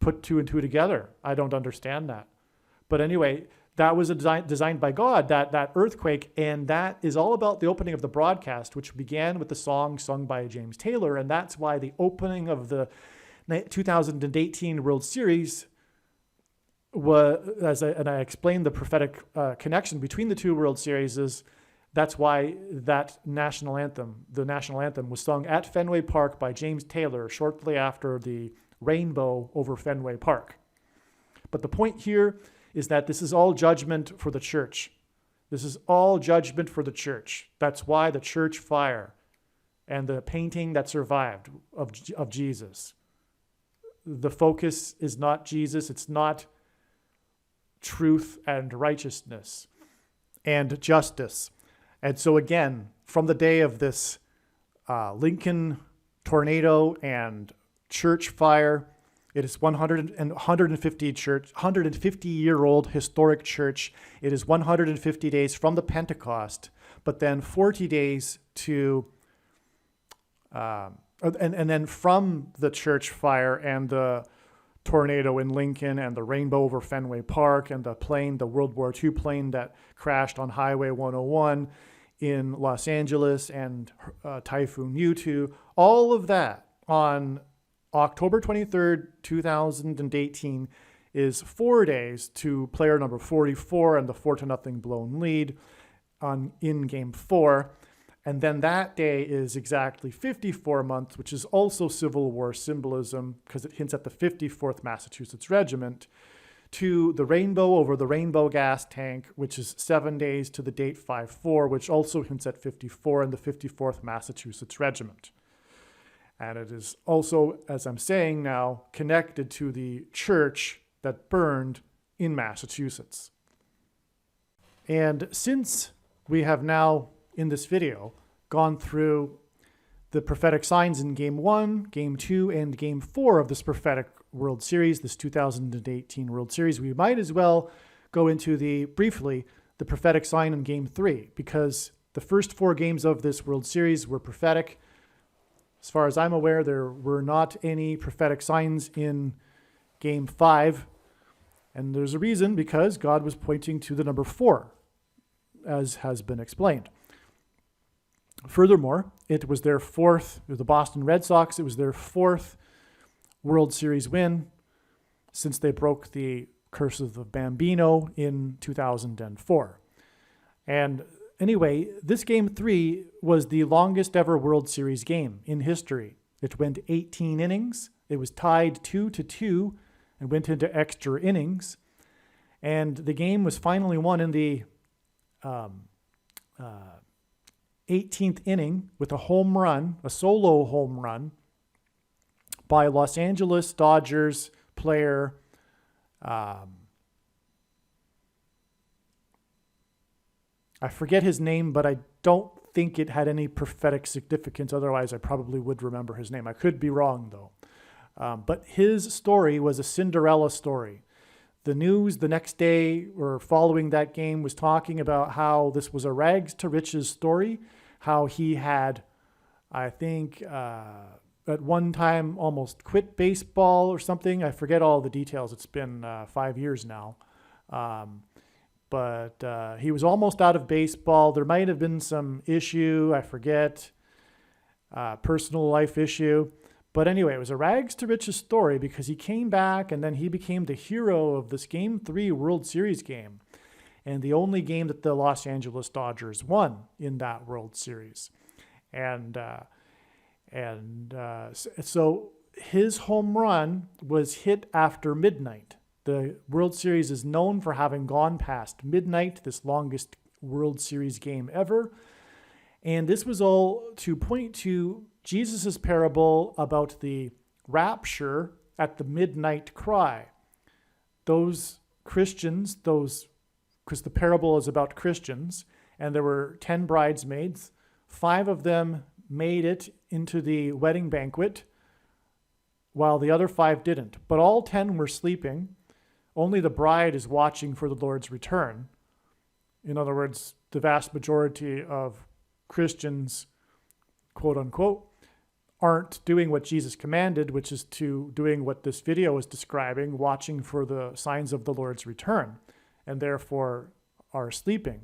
Speaker 1: put two and two together? I don't understand that. But anyway, that was designed by God, that earthquake, and that is all about the opening of the broadcast, which began with the song sung by James Taylor, and that's why the opening of the 2018 World Series was, and I explained the prophetic connection between the two World Series, that's why that national anthem, the national anthem, was sung at Fenway Park by James Taylor shortly after the rainbow over Fenway Park. But the point here is that this is all judgment for the church. This is all judgment for the church. That's why the church fire and the painting that survived of Jesus. The focus is not Jesus. It's not truth and righteousness and justice. And so again, from the day of this Lincoln tornado and church fire, it is 150-year-old historic church. It is 150 days from the Pentecost, but then 40 days to, and then from the church fire and the tornado in Lincoln and the rainbow over Fenway Park and the plane, the World War II plane that crashed on Highway 101 in Los Angeles and Typhoon U2, all of that on October 23rd, 2018 is 4 days to player number 44 and the 4-0 blown lead in Game 4. And then that day is exactly 54 months, which is also Civil War symbolism because it hints at the 54th Massachusetts Regiment, to the rainbow over the rainbow gas tank, which is 7 days to the date 5-4, which also hints at 54 and the 54th Massachusetts Regiment. And it is also, as I'm saying now, connected to the church that burned in Massachusetts. And since we have now, in this video, gone through the prophetic signs in Game 1, Game 2, and Game 4 of this prophetic World Series, this 2018 World Series, we might as well go into briefly the prophetic sign in Game 3, because the first 4 games of this World Series were prophetic. As far as I'm aware, there were not any prophetic signs in Game 5. And there's a reason, because God was pointing to the number 4, as has been explained. Furthermore, it was their fourth, the Boston Red Sox, it was their 4th World Series win since they broke the curse of the Bambino in 2004. And anyway, this Game 3 was the longest ever World Series game in history. It went 18 innings. It was tied 2-2 and went into extra innings. And the game was finally won in the 18th inning with a home run, a solo home run, by Los Angeles Dodgers player I forget his name, but I don't think it had any prophetic significance. Otherwise, I probably would remember his name. I could be wrong, though. But his story was a Cinderella story. The news the next day or following that game was talking about how this was a rags to riches story, how he had, I think, at one time almost quit baseball or something. I forget all the details. It's been 5 years now. But he was almost out of baseball. There might have been some issue, I forget, personal life issue. But anyway, it was a rags to riches story because he came back and then he became the hero of this Game 3 World Series game. And the only game that the Los Angeles Dodgers won in that World Series. And so his home run was hit after midnight. The World Series is known for having gone past midnight, this longest World Series game ever. And this was all to point to Jesus' parable about the rapture at the midnight cry. Those Christians, because the parable is about Christians, and there were 10 bridesmaids. 5 of them made it into the wedding banquet, while the other 5 didn't. But all 10 were sleeping. Only the bride is watching for the Lord's return. In other words, the vast majority of Christians, quote unquote, aren't doing what Jesus commanded, which is to doing what this video is describing, watching for the signs of the Lord's return, and therefore are sleeping.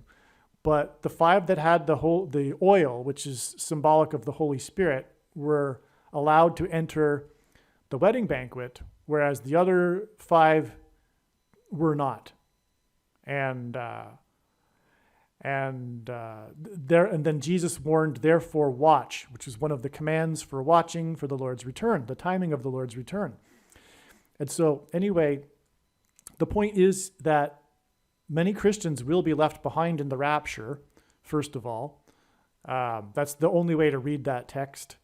Speaker 1: But the 5 that had the oil, which is symbolic of the Holy Spirit, were allowed to enter the wedding banquet, whereas the other 5 were not. And then Jesus warned, therefore watch, which is one of the commands for watching for the Lord's return, the timing of the Lord's return. And so anyway, the point is that many Christians will be left behind in the rapture, first of all. That's the only way to read that text,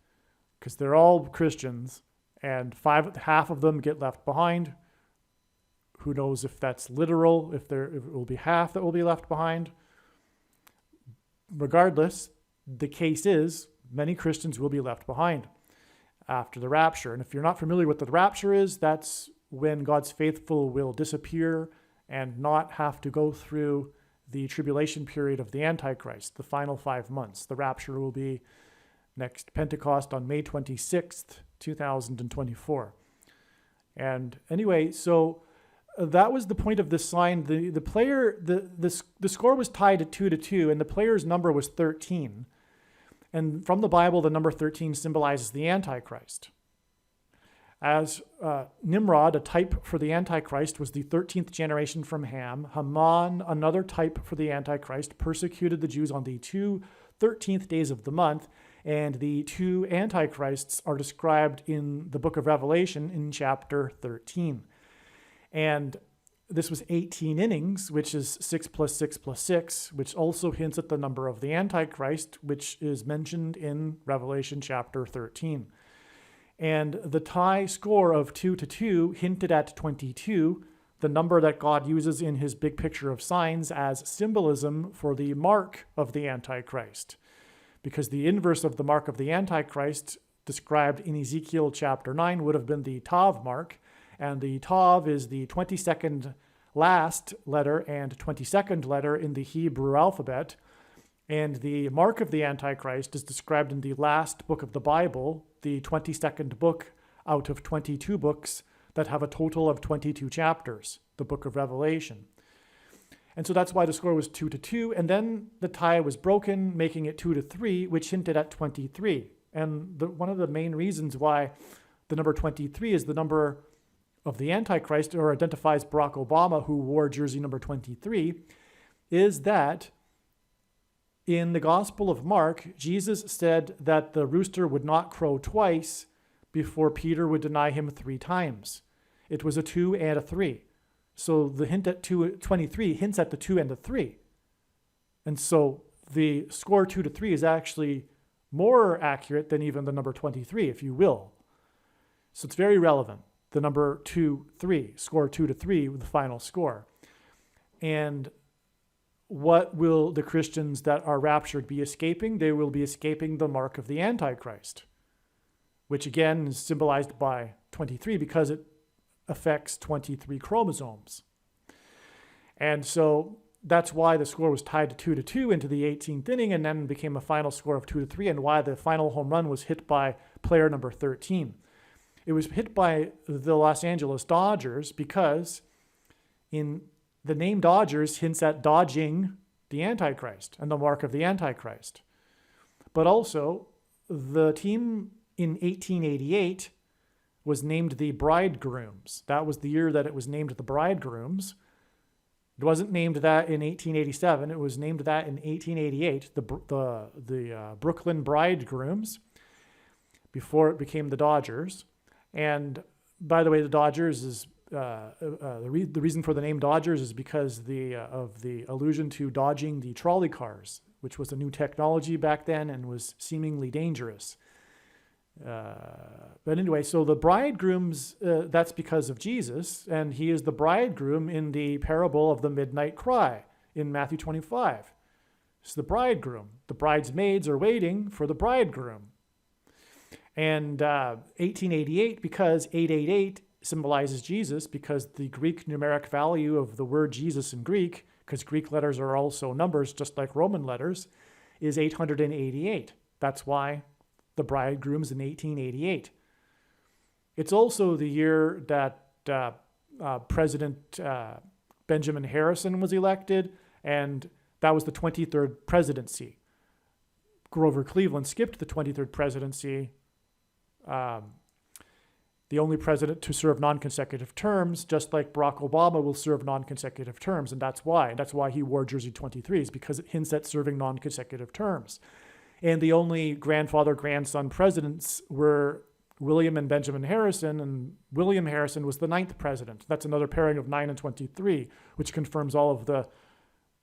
Speaker 1: because they're all Christians, and half of them get left behind. Who knows if that's literal, if it will be half that will be left behind. Regardless, the case is many Christians will be left behind after the rapture. And if you're not familiar with what the rapture is, that's when God's faithful will disappear and not have to go through the tribulation period of the Antichrist, the final 5 months. The rapture will be next Pentecost on May 26th, 2024. And anyway, so that was the point of this sign. The score was tied at 2-2, and the player's number was 13. And from the Bible, the number 13 symbolizes the Antichrist. As Nimrod, a type for the Antichrist, was the 13th generation from Ham, Haman, another type for the Antichrist, persecuted the Jews on the 2 13th days of the month, and the 2 Antichrists are described in the book of Revelation in chapter 13. And this was 18 innings, which is 6 + 6 + 6, which also hints at the number of the Antichrist, which is mentioned in Revelation chapter 13. And the tie score of 2-2 hinted at 22, the number that God uses in his big picture of signs as symbolism for the mark of the Antichrist. Because the inverse of the mark of the Antichrist, described in Ezekiel chapter 9, would have been the Tav mark. And the Tav is the 22nd last letter and 22nd letter in the Hebrew alphabet. And the mark of the Antichrist is described in the last book of the Bible, the 22nd book out of 22 books that have a total of 22 chapters, the book of Revelation. And so that's why the score was 2-2. And then the tie was broken, making it 2-3, which hinted at 23. And one of the main reasons why the number 23 is the number of the Antichrist, or identifies Barack Obama, who wore jersey number 23, is that in the Gospel of Mark, Jesus said that the rooster would not crow twice before Peter would deny him 3 times. It was a 2 and a 3. So the hint at 23 hints at the 2 and the 3. And so the score 2-3 is actually more accurate than even the number 23, if you will. So it's very relevant. The number 2-3, score 2-3, the final score. And what will the Christians that are raptured be escaping? They will be escaping the mark of the Antichrist, which again is symbolized by 23 because it affects 23 chromosomes. And so that's why the score was tied to 2-2 into the 18th inning and then became a final score of 2-3, and why the final home run was hit by player number 13. It was hit by the Los Angeles Dodgers because in the name Dodgers hints at dodging the Antichrist and the mark of the Antichrist. But also, the team in 1888 was named the Bridegrooms. That was the year that it was named the Bridegrooms. It wasn't named that in 1887. It was named that in 1888, the Brooklyn Bridegrooms, before it became the Dodgers. And by the way, the Dodgers is the reason for the name Dodgers is because of the allusion to dodging the trolley cars, which was a new technology back then and was seemingly dangerous. But anyway, so the bridegrooms, that's because of Jesus, and he is the bridegroom in the parable of the midnight cry in Matthew 25. It's the bridegroom. The bridesmaids are waiting for the bridegroom. And 1888, because 888 symbolizes Jesus, because the Greek numeric value of the word Jesus in Greek, because Greek letters are also numbers just like Roman letters, is 888. That's why the bridegroom's in 1888. It's also the year that President Benjamin Harrison was elected, and that was the 23rd presidency. Grover Cleveland skipped the 23rd presidency, the only president to serve non-consecutive terms, just like Barack Obama will serve non-consecutive terms, and that's why. That's why he wore jersey 23, is because it hints at serving non-consecutive terms. And the only grandfather-grandson presidents were William and Benjamin Harrison, and William Harrison was the 9th president. That's another pairing of 9 and 23, which confirms all of the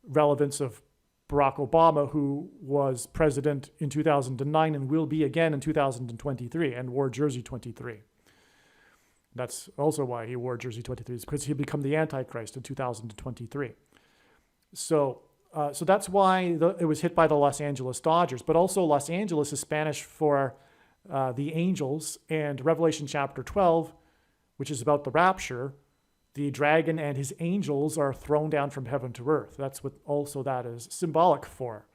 Speaker 1: relevance of Barack Obama, who was president in 2009 and will be again in 2023 and wore jersey 23. That's also why he wore jersey 23, is because he'd become the Antichrist in 2023. So that's why it was hit by the Los Angeles Dodgers. But also Los Angeles is Spanish for the angels, and Revelation chapter 12, which is about the rapture, the dragon and his angels are thrown down from heaven to earth. That's what also that is symbolic for.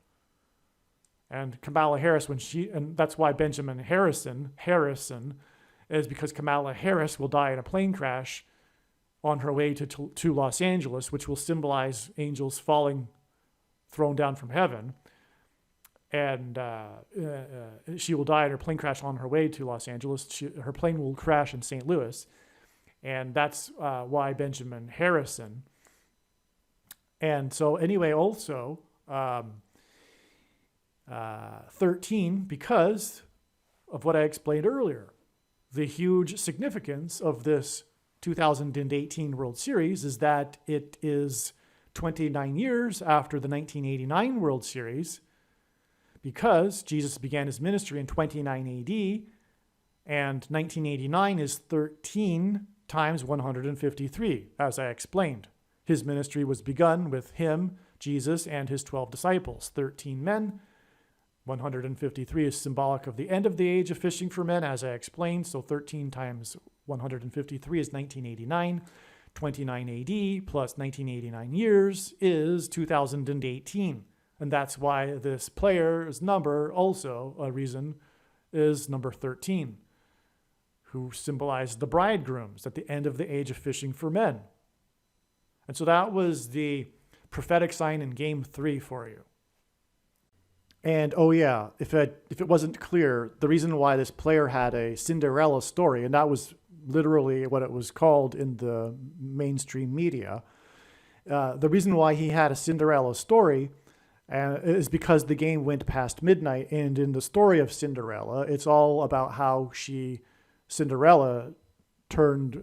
Speaker 1: And Kamala Harris, and that's why Benjamin Harrison, is because Kamala Harris will die in a plane crash on her way to Los Angeles, which will symbolize angels thrown down from heaven. And she will die in her plane crash on her way to Los Angeles. Her plane will crash in St. Louis. And that's why Benjamin Harrison. And so anyway, also 13, because of what I explained earlier. The huge significance of this 2018 World Series is that it is 29 years after the 1989 World Series, because Jesus began his ministry in 29 AD, and 1989 is 13 times 153, as I explained. His ministry was begun with him, Jesus, and his 12 disciples, 13 men. 153 is symbolic of the end of the age of fishing for men, as I explained. So 13 times 153 is 1989. 29 AD plus 1989 years is 2018. And that's why this player's number, also a reason, is number 13, who symbolized the bridegrooms at the end of the age of fishing for men. And so that was the prophetic sign in Game 3 for you. And oh yeah, if it wasn't clear, the reason why this player had a Cinderella story, and that was literally what it was called in the mainstream media, the reason why he had a Cinderella story is because the game went past midnight, and in the story of Cinderella, it's all about how Cinderella turned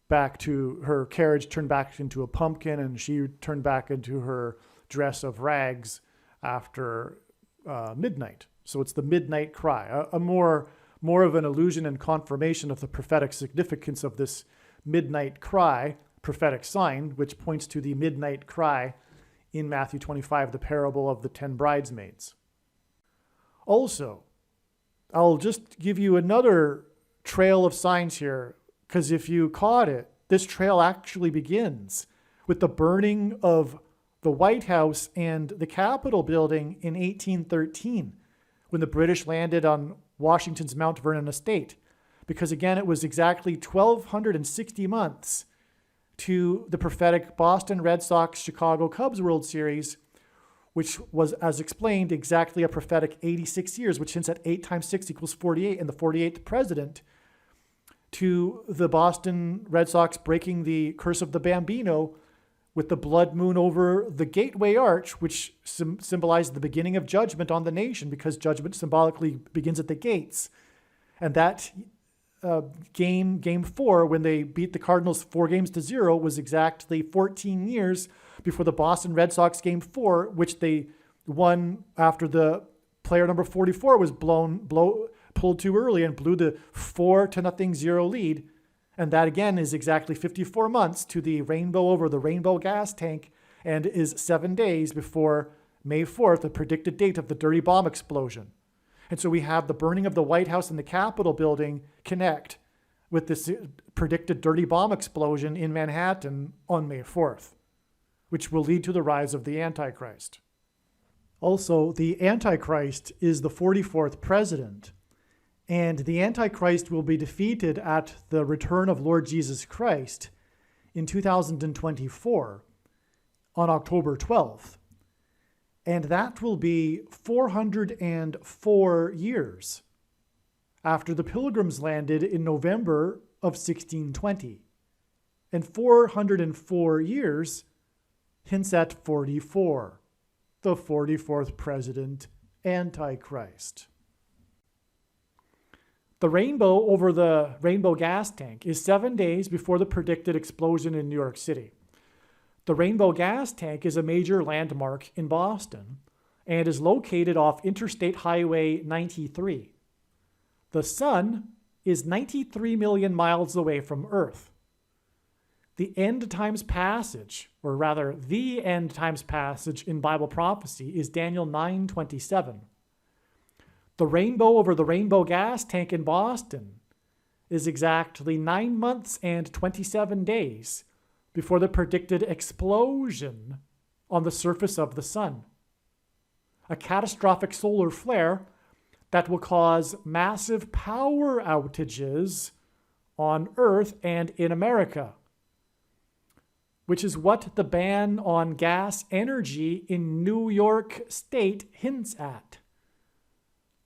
Speaker 1: back to her carriage, turned back into a pumpkin, and she turned back into her dress of rags after midnight. So it's the midnight cry, a more more of an allusion and confirmation of the prophetic significance of this midnight cry, prophetic sign, which points to the midnight cry in Matthew 25, the parable of the 10 bridesmaids. Also, I'll just give you another trail of signs here, because if you caught it, this trail actually begins with the burning of the White House and the Capitol building in 1813, when the British landed on Washington's Mount Vernon estate. Because again, it was exactly 1,260 months to the prophetic Boston Red Sox-Chicago Cubs World Series, which was, as explained, exactly a prophetic 86 years, which hints at 8 times 6 equals 48, and the 48th president, to the Boston Red Sox breaking the curse of the Bambino with the blood moon over the Gateway Arch, which symbolized the beginning of judgment on the nation, because judgment symbolically begins at the gates. And that game 4, when they beat the Cardinals 4-0, was exactly 14 years before the Boston Red Sox game 4, which they won after the player number 44 was pulled too early and blew the 4-0 lead. And that again is exactly 54 months to the rainbow over the rainbow gas tank, and is 7 days before May 4th, the predicted date of the dirty bomb explosion. And so we have the burning of the White House and the Capitol building connect with this predicted dirty bomb explosion in Manhattan on May 4th, which will lead to the rise of the Antichrist. Also, the Antichrist is the 44th president, and the Antichrist will be defeated at the return of Lord Jesus Christ in 2024 on October 12th. And that will be 404 years after the Pilgrims landed in November of 1620. And 404 years hints at 44, the 44th president, Antichrist. The rainbow over the rainbow gas tank is 7 days before the predicted explosion in New York City. The rainbow gas tank is a major landmark in Boston and is located off Interstate Highway 93. The sun is 93 million miles away from Earth. The end times passage, or rather the end times passage in Bible prophecy, is Daniel 9:27. The rainbow over the rainbow gas tank in Boston is exactly 9 months and 27 days before the predicted explosion on the surface of the sun. A catastrophic solar flare that will cause massive power outages on Earth and in America, which is what the ban on gas energy in New York State hints at.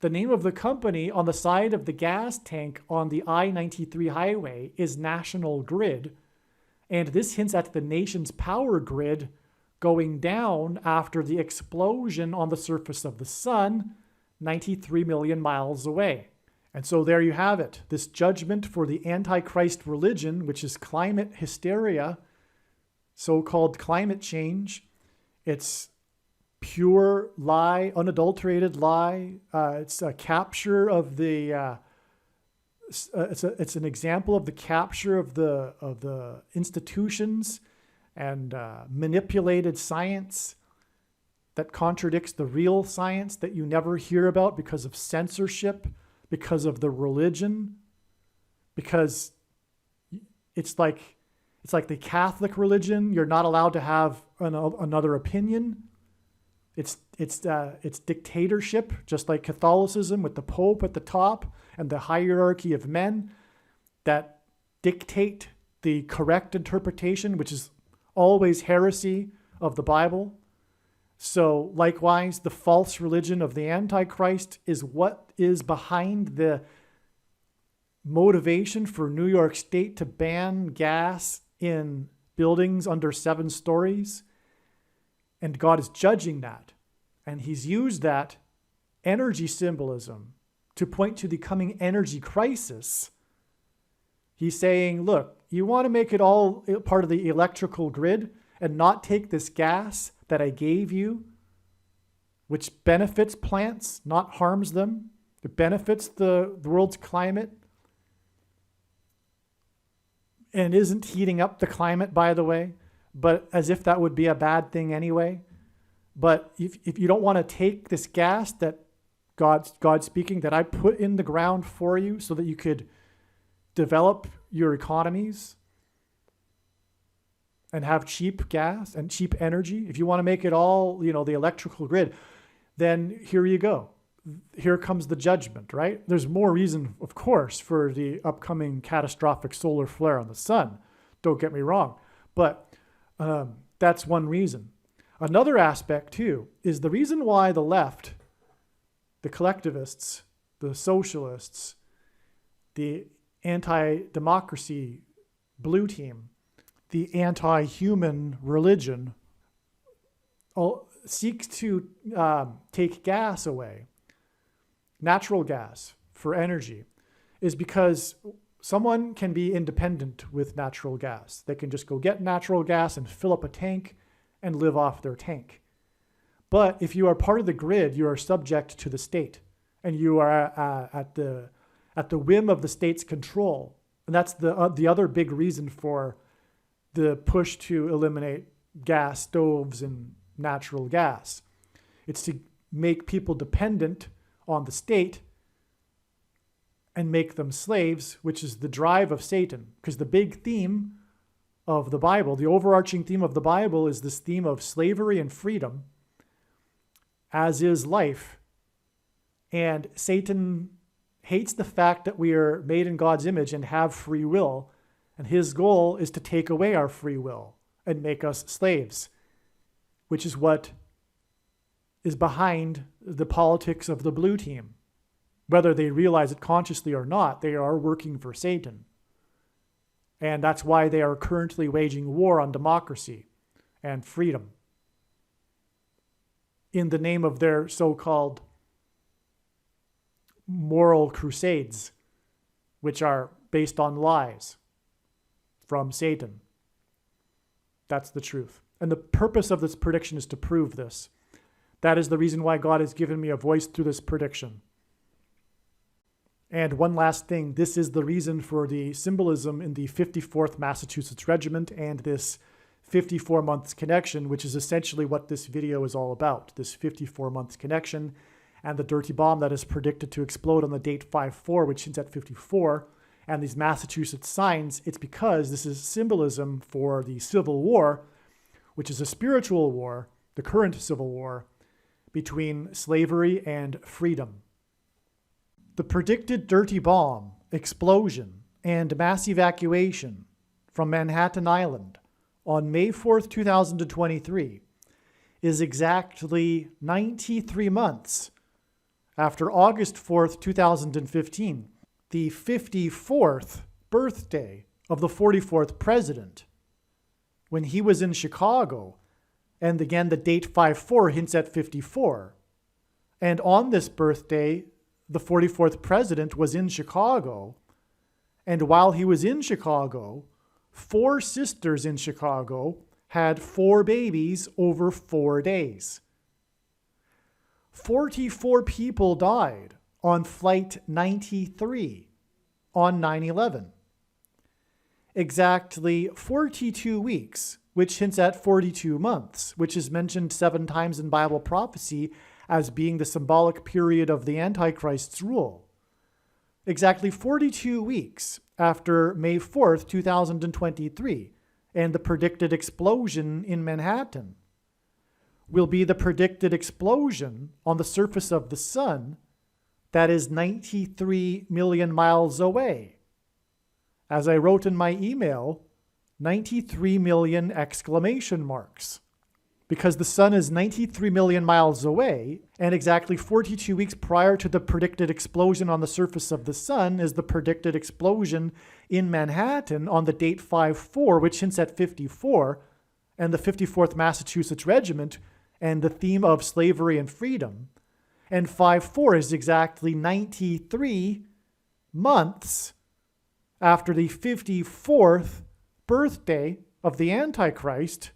Speaker 1: The name of the company on the side of the gas tank on the I-93 highway is National Grid, and this hints at the nation's power grid going down after the explosion on the surface of the sun, 93 million miles away. And so there you have it, this judgment for the Antichrist religion, which is climate hysteria, so-called climate change. It's pure lie, unadulterated lie. It's a capture of the it's an example of the capture of the institutions and manipulated science that contradicts the real science that you never hear about because of censorship, because of the religion, because it's like the Catholic religion. You're not allowed to have another opinion. It's dictatorship, just like Catholicism, with the Pope at the top and the hierarchy of men that dictate the correct interpretation, which is always heresy of the Bible. So likewise, the false religion of the Antichrist is what is behind the motivation for New York State to ban gas in buildings under 7 stories. And God is judging that. And he's used that energy symbolism to point to the coming energy crisis. He's saying, look, you want to make it all part of the electrical grid and not take this gas that I gave you, which benefits plants, not harms them, It benefits the world's climate and isn't heating up the climate, by the way, but as if that would be a bad thing anyway. But if you don't want to take this gas that God speaking, that I put in the ground for you so that you could develop your economies and have cheap gas and cheap energy, if you want to make it all, the electrical grid, then here you go. Here comes the judgment, right? There's more reason, of course, for the upcoming catastrophic solar flare on the sun. Don't get me wrong. But that's one reason. Another aspect, too, is the reason why the left, the collectivists, the socialists, the anti-democracy blue team, the anti-human religion seeks to take gas away, natural gas for energy, is because someone can be independent with natural gas. They can just go get natural gas and fill up a tank and live off their tank. But if you are part of the grid, you are subject to the state, and you are at the whim of the state's control. And that's the other big reason for the push to eliminate gas stoves and natural gas. It's to make people dependent on the state and make them slaves, which is the drive of Satan. Because the big theme of the Bible, the overarching theme of the Bible, is this theme of slavery and freedom, as is life. And Satan hates the fact that we are made in God's image and have free will. And his goal is to take away our free will and make us slaves, which is what is behind the politics of the blue team. Whether they realize it consciously or not, they are working for Satan. And that's why they are currently waging war on democracy and freedom in the name of their so-called moral crusades, which are based on lies from Satan. That's the truth. And the purpose of this prediction is to prove this. That is the reason why God has given me a voice through this prediction. And one last thing, this is the reason for the symbolism in the 54th Massachusetts Regiment and this 54 months connection, which is essentially what this video is all about, this 54 months connection and the dirty bomb that is predicted to explode on the date 5/4, which hints at 54, and these Massachusetts signs. It's because this is symbolism for the Civil War, which is a spiritual war, the current Civil War, between slavery and freedom. The predicted dirty bomb, explosion, and mass evacuation from Manhattan Island on May 4th, 2023 is exactly 93 months after August 4th, 2015, the 54th birthday of the 44th president, when he was in Chicago. And again, the date 5/4 hints at 54. And on this birthday, the 44th president was in Chicago. And while he was in Chicago, 4 sisters in Chicago had 4 babies over 4 days. 44 people died on Flight 93 on 9/11. Exactly 42 weeks, which hints at 42 months, which is mentioned 7 times in Bible prophecy as being the symbolic period of the Antichrist's rule. Exactly 42 weeks after May 4th, 2023, and the predicted explosion in Manhattan will be the predicted explosion on the surface of the sun that is 93 million miles away. As I wrote in my email, 93 million exclamation marks. Because the sun is 93 million miles away, and exactly 42 weeks prior to the predicted explosion on the surface of the sun is the predicted explosion in Manhattan on the date 5/4, which hints at 54, and the 54th Massachusetts Regiment, and the theme of slavery and freedom. And 5/4 is exactly 93 months after the 54th birthday of the Antichrist,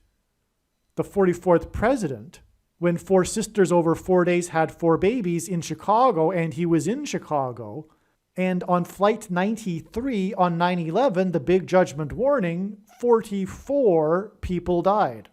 Speaker 1: the 44th president, when 4 sisters over 4 days had 4 babies in Chicago, and he was in Chicago. And on Flight 93 on 9/11, the big judgment warning, 44 people died.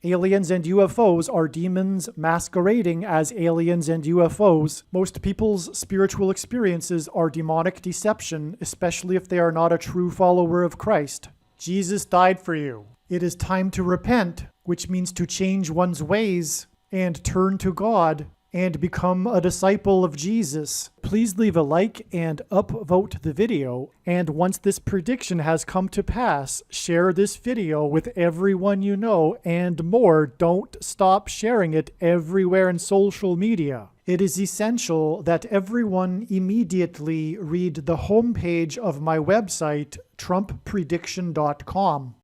Speaker 1: Aliens and UFOs are demons masquerading as aliens and UFOs. Most people's spiritual experiences are demonic deception, especially if they are not a true follower of Christ. Jesus died for you. It is time to repent, which means to change one's ways and turn to God and become a disciple of Jesus. Please leave a like and upvote the video. And once this prediction has come to pass, share this video with everyone you know, and more. Don't stop sharing it everywhere in social media. It is essential that everyone immediately read the homepage of my website, TrumpPrediction.com.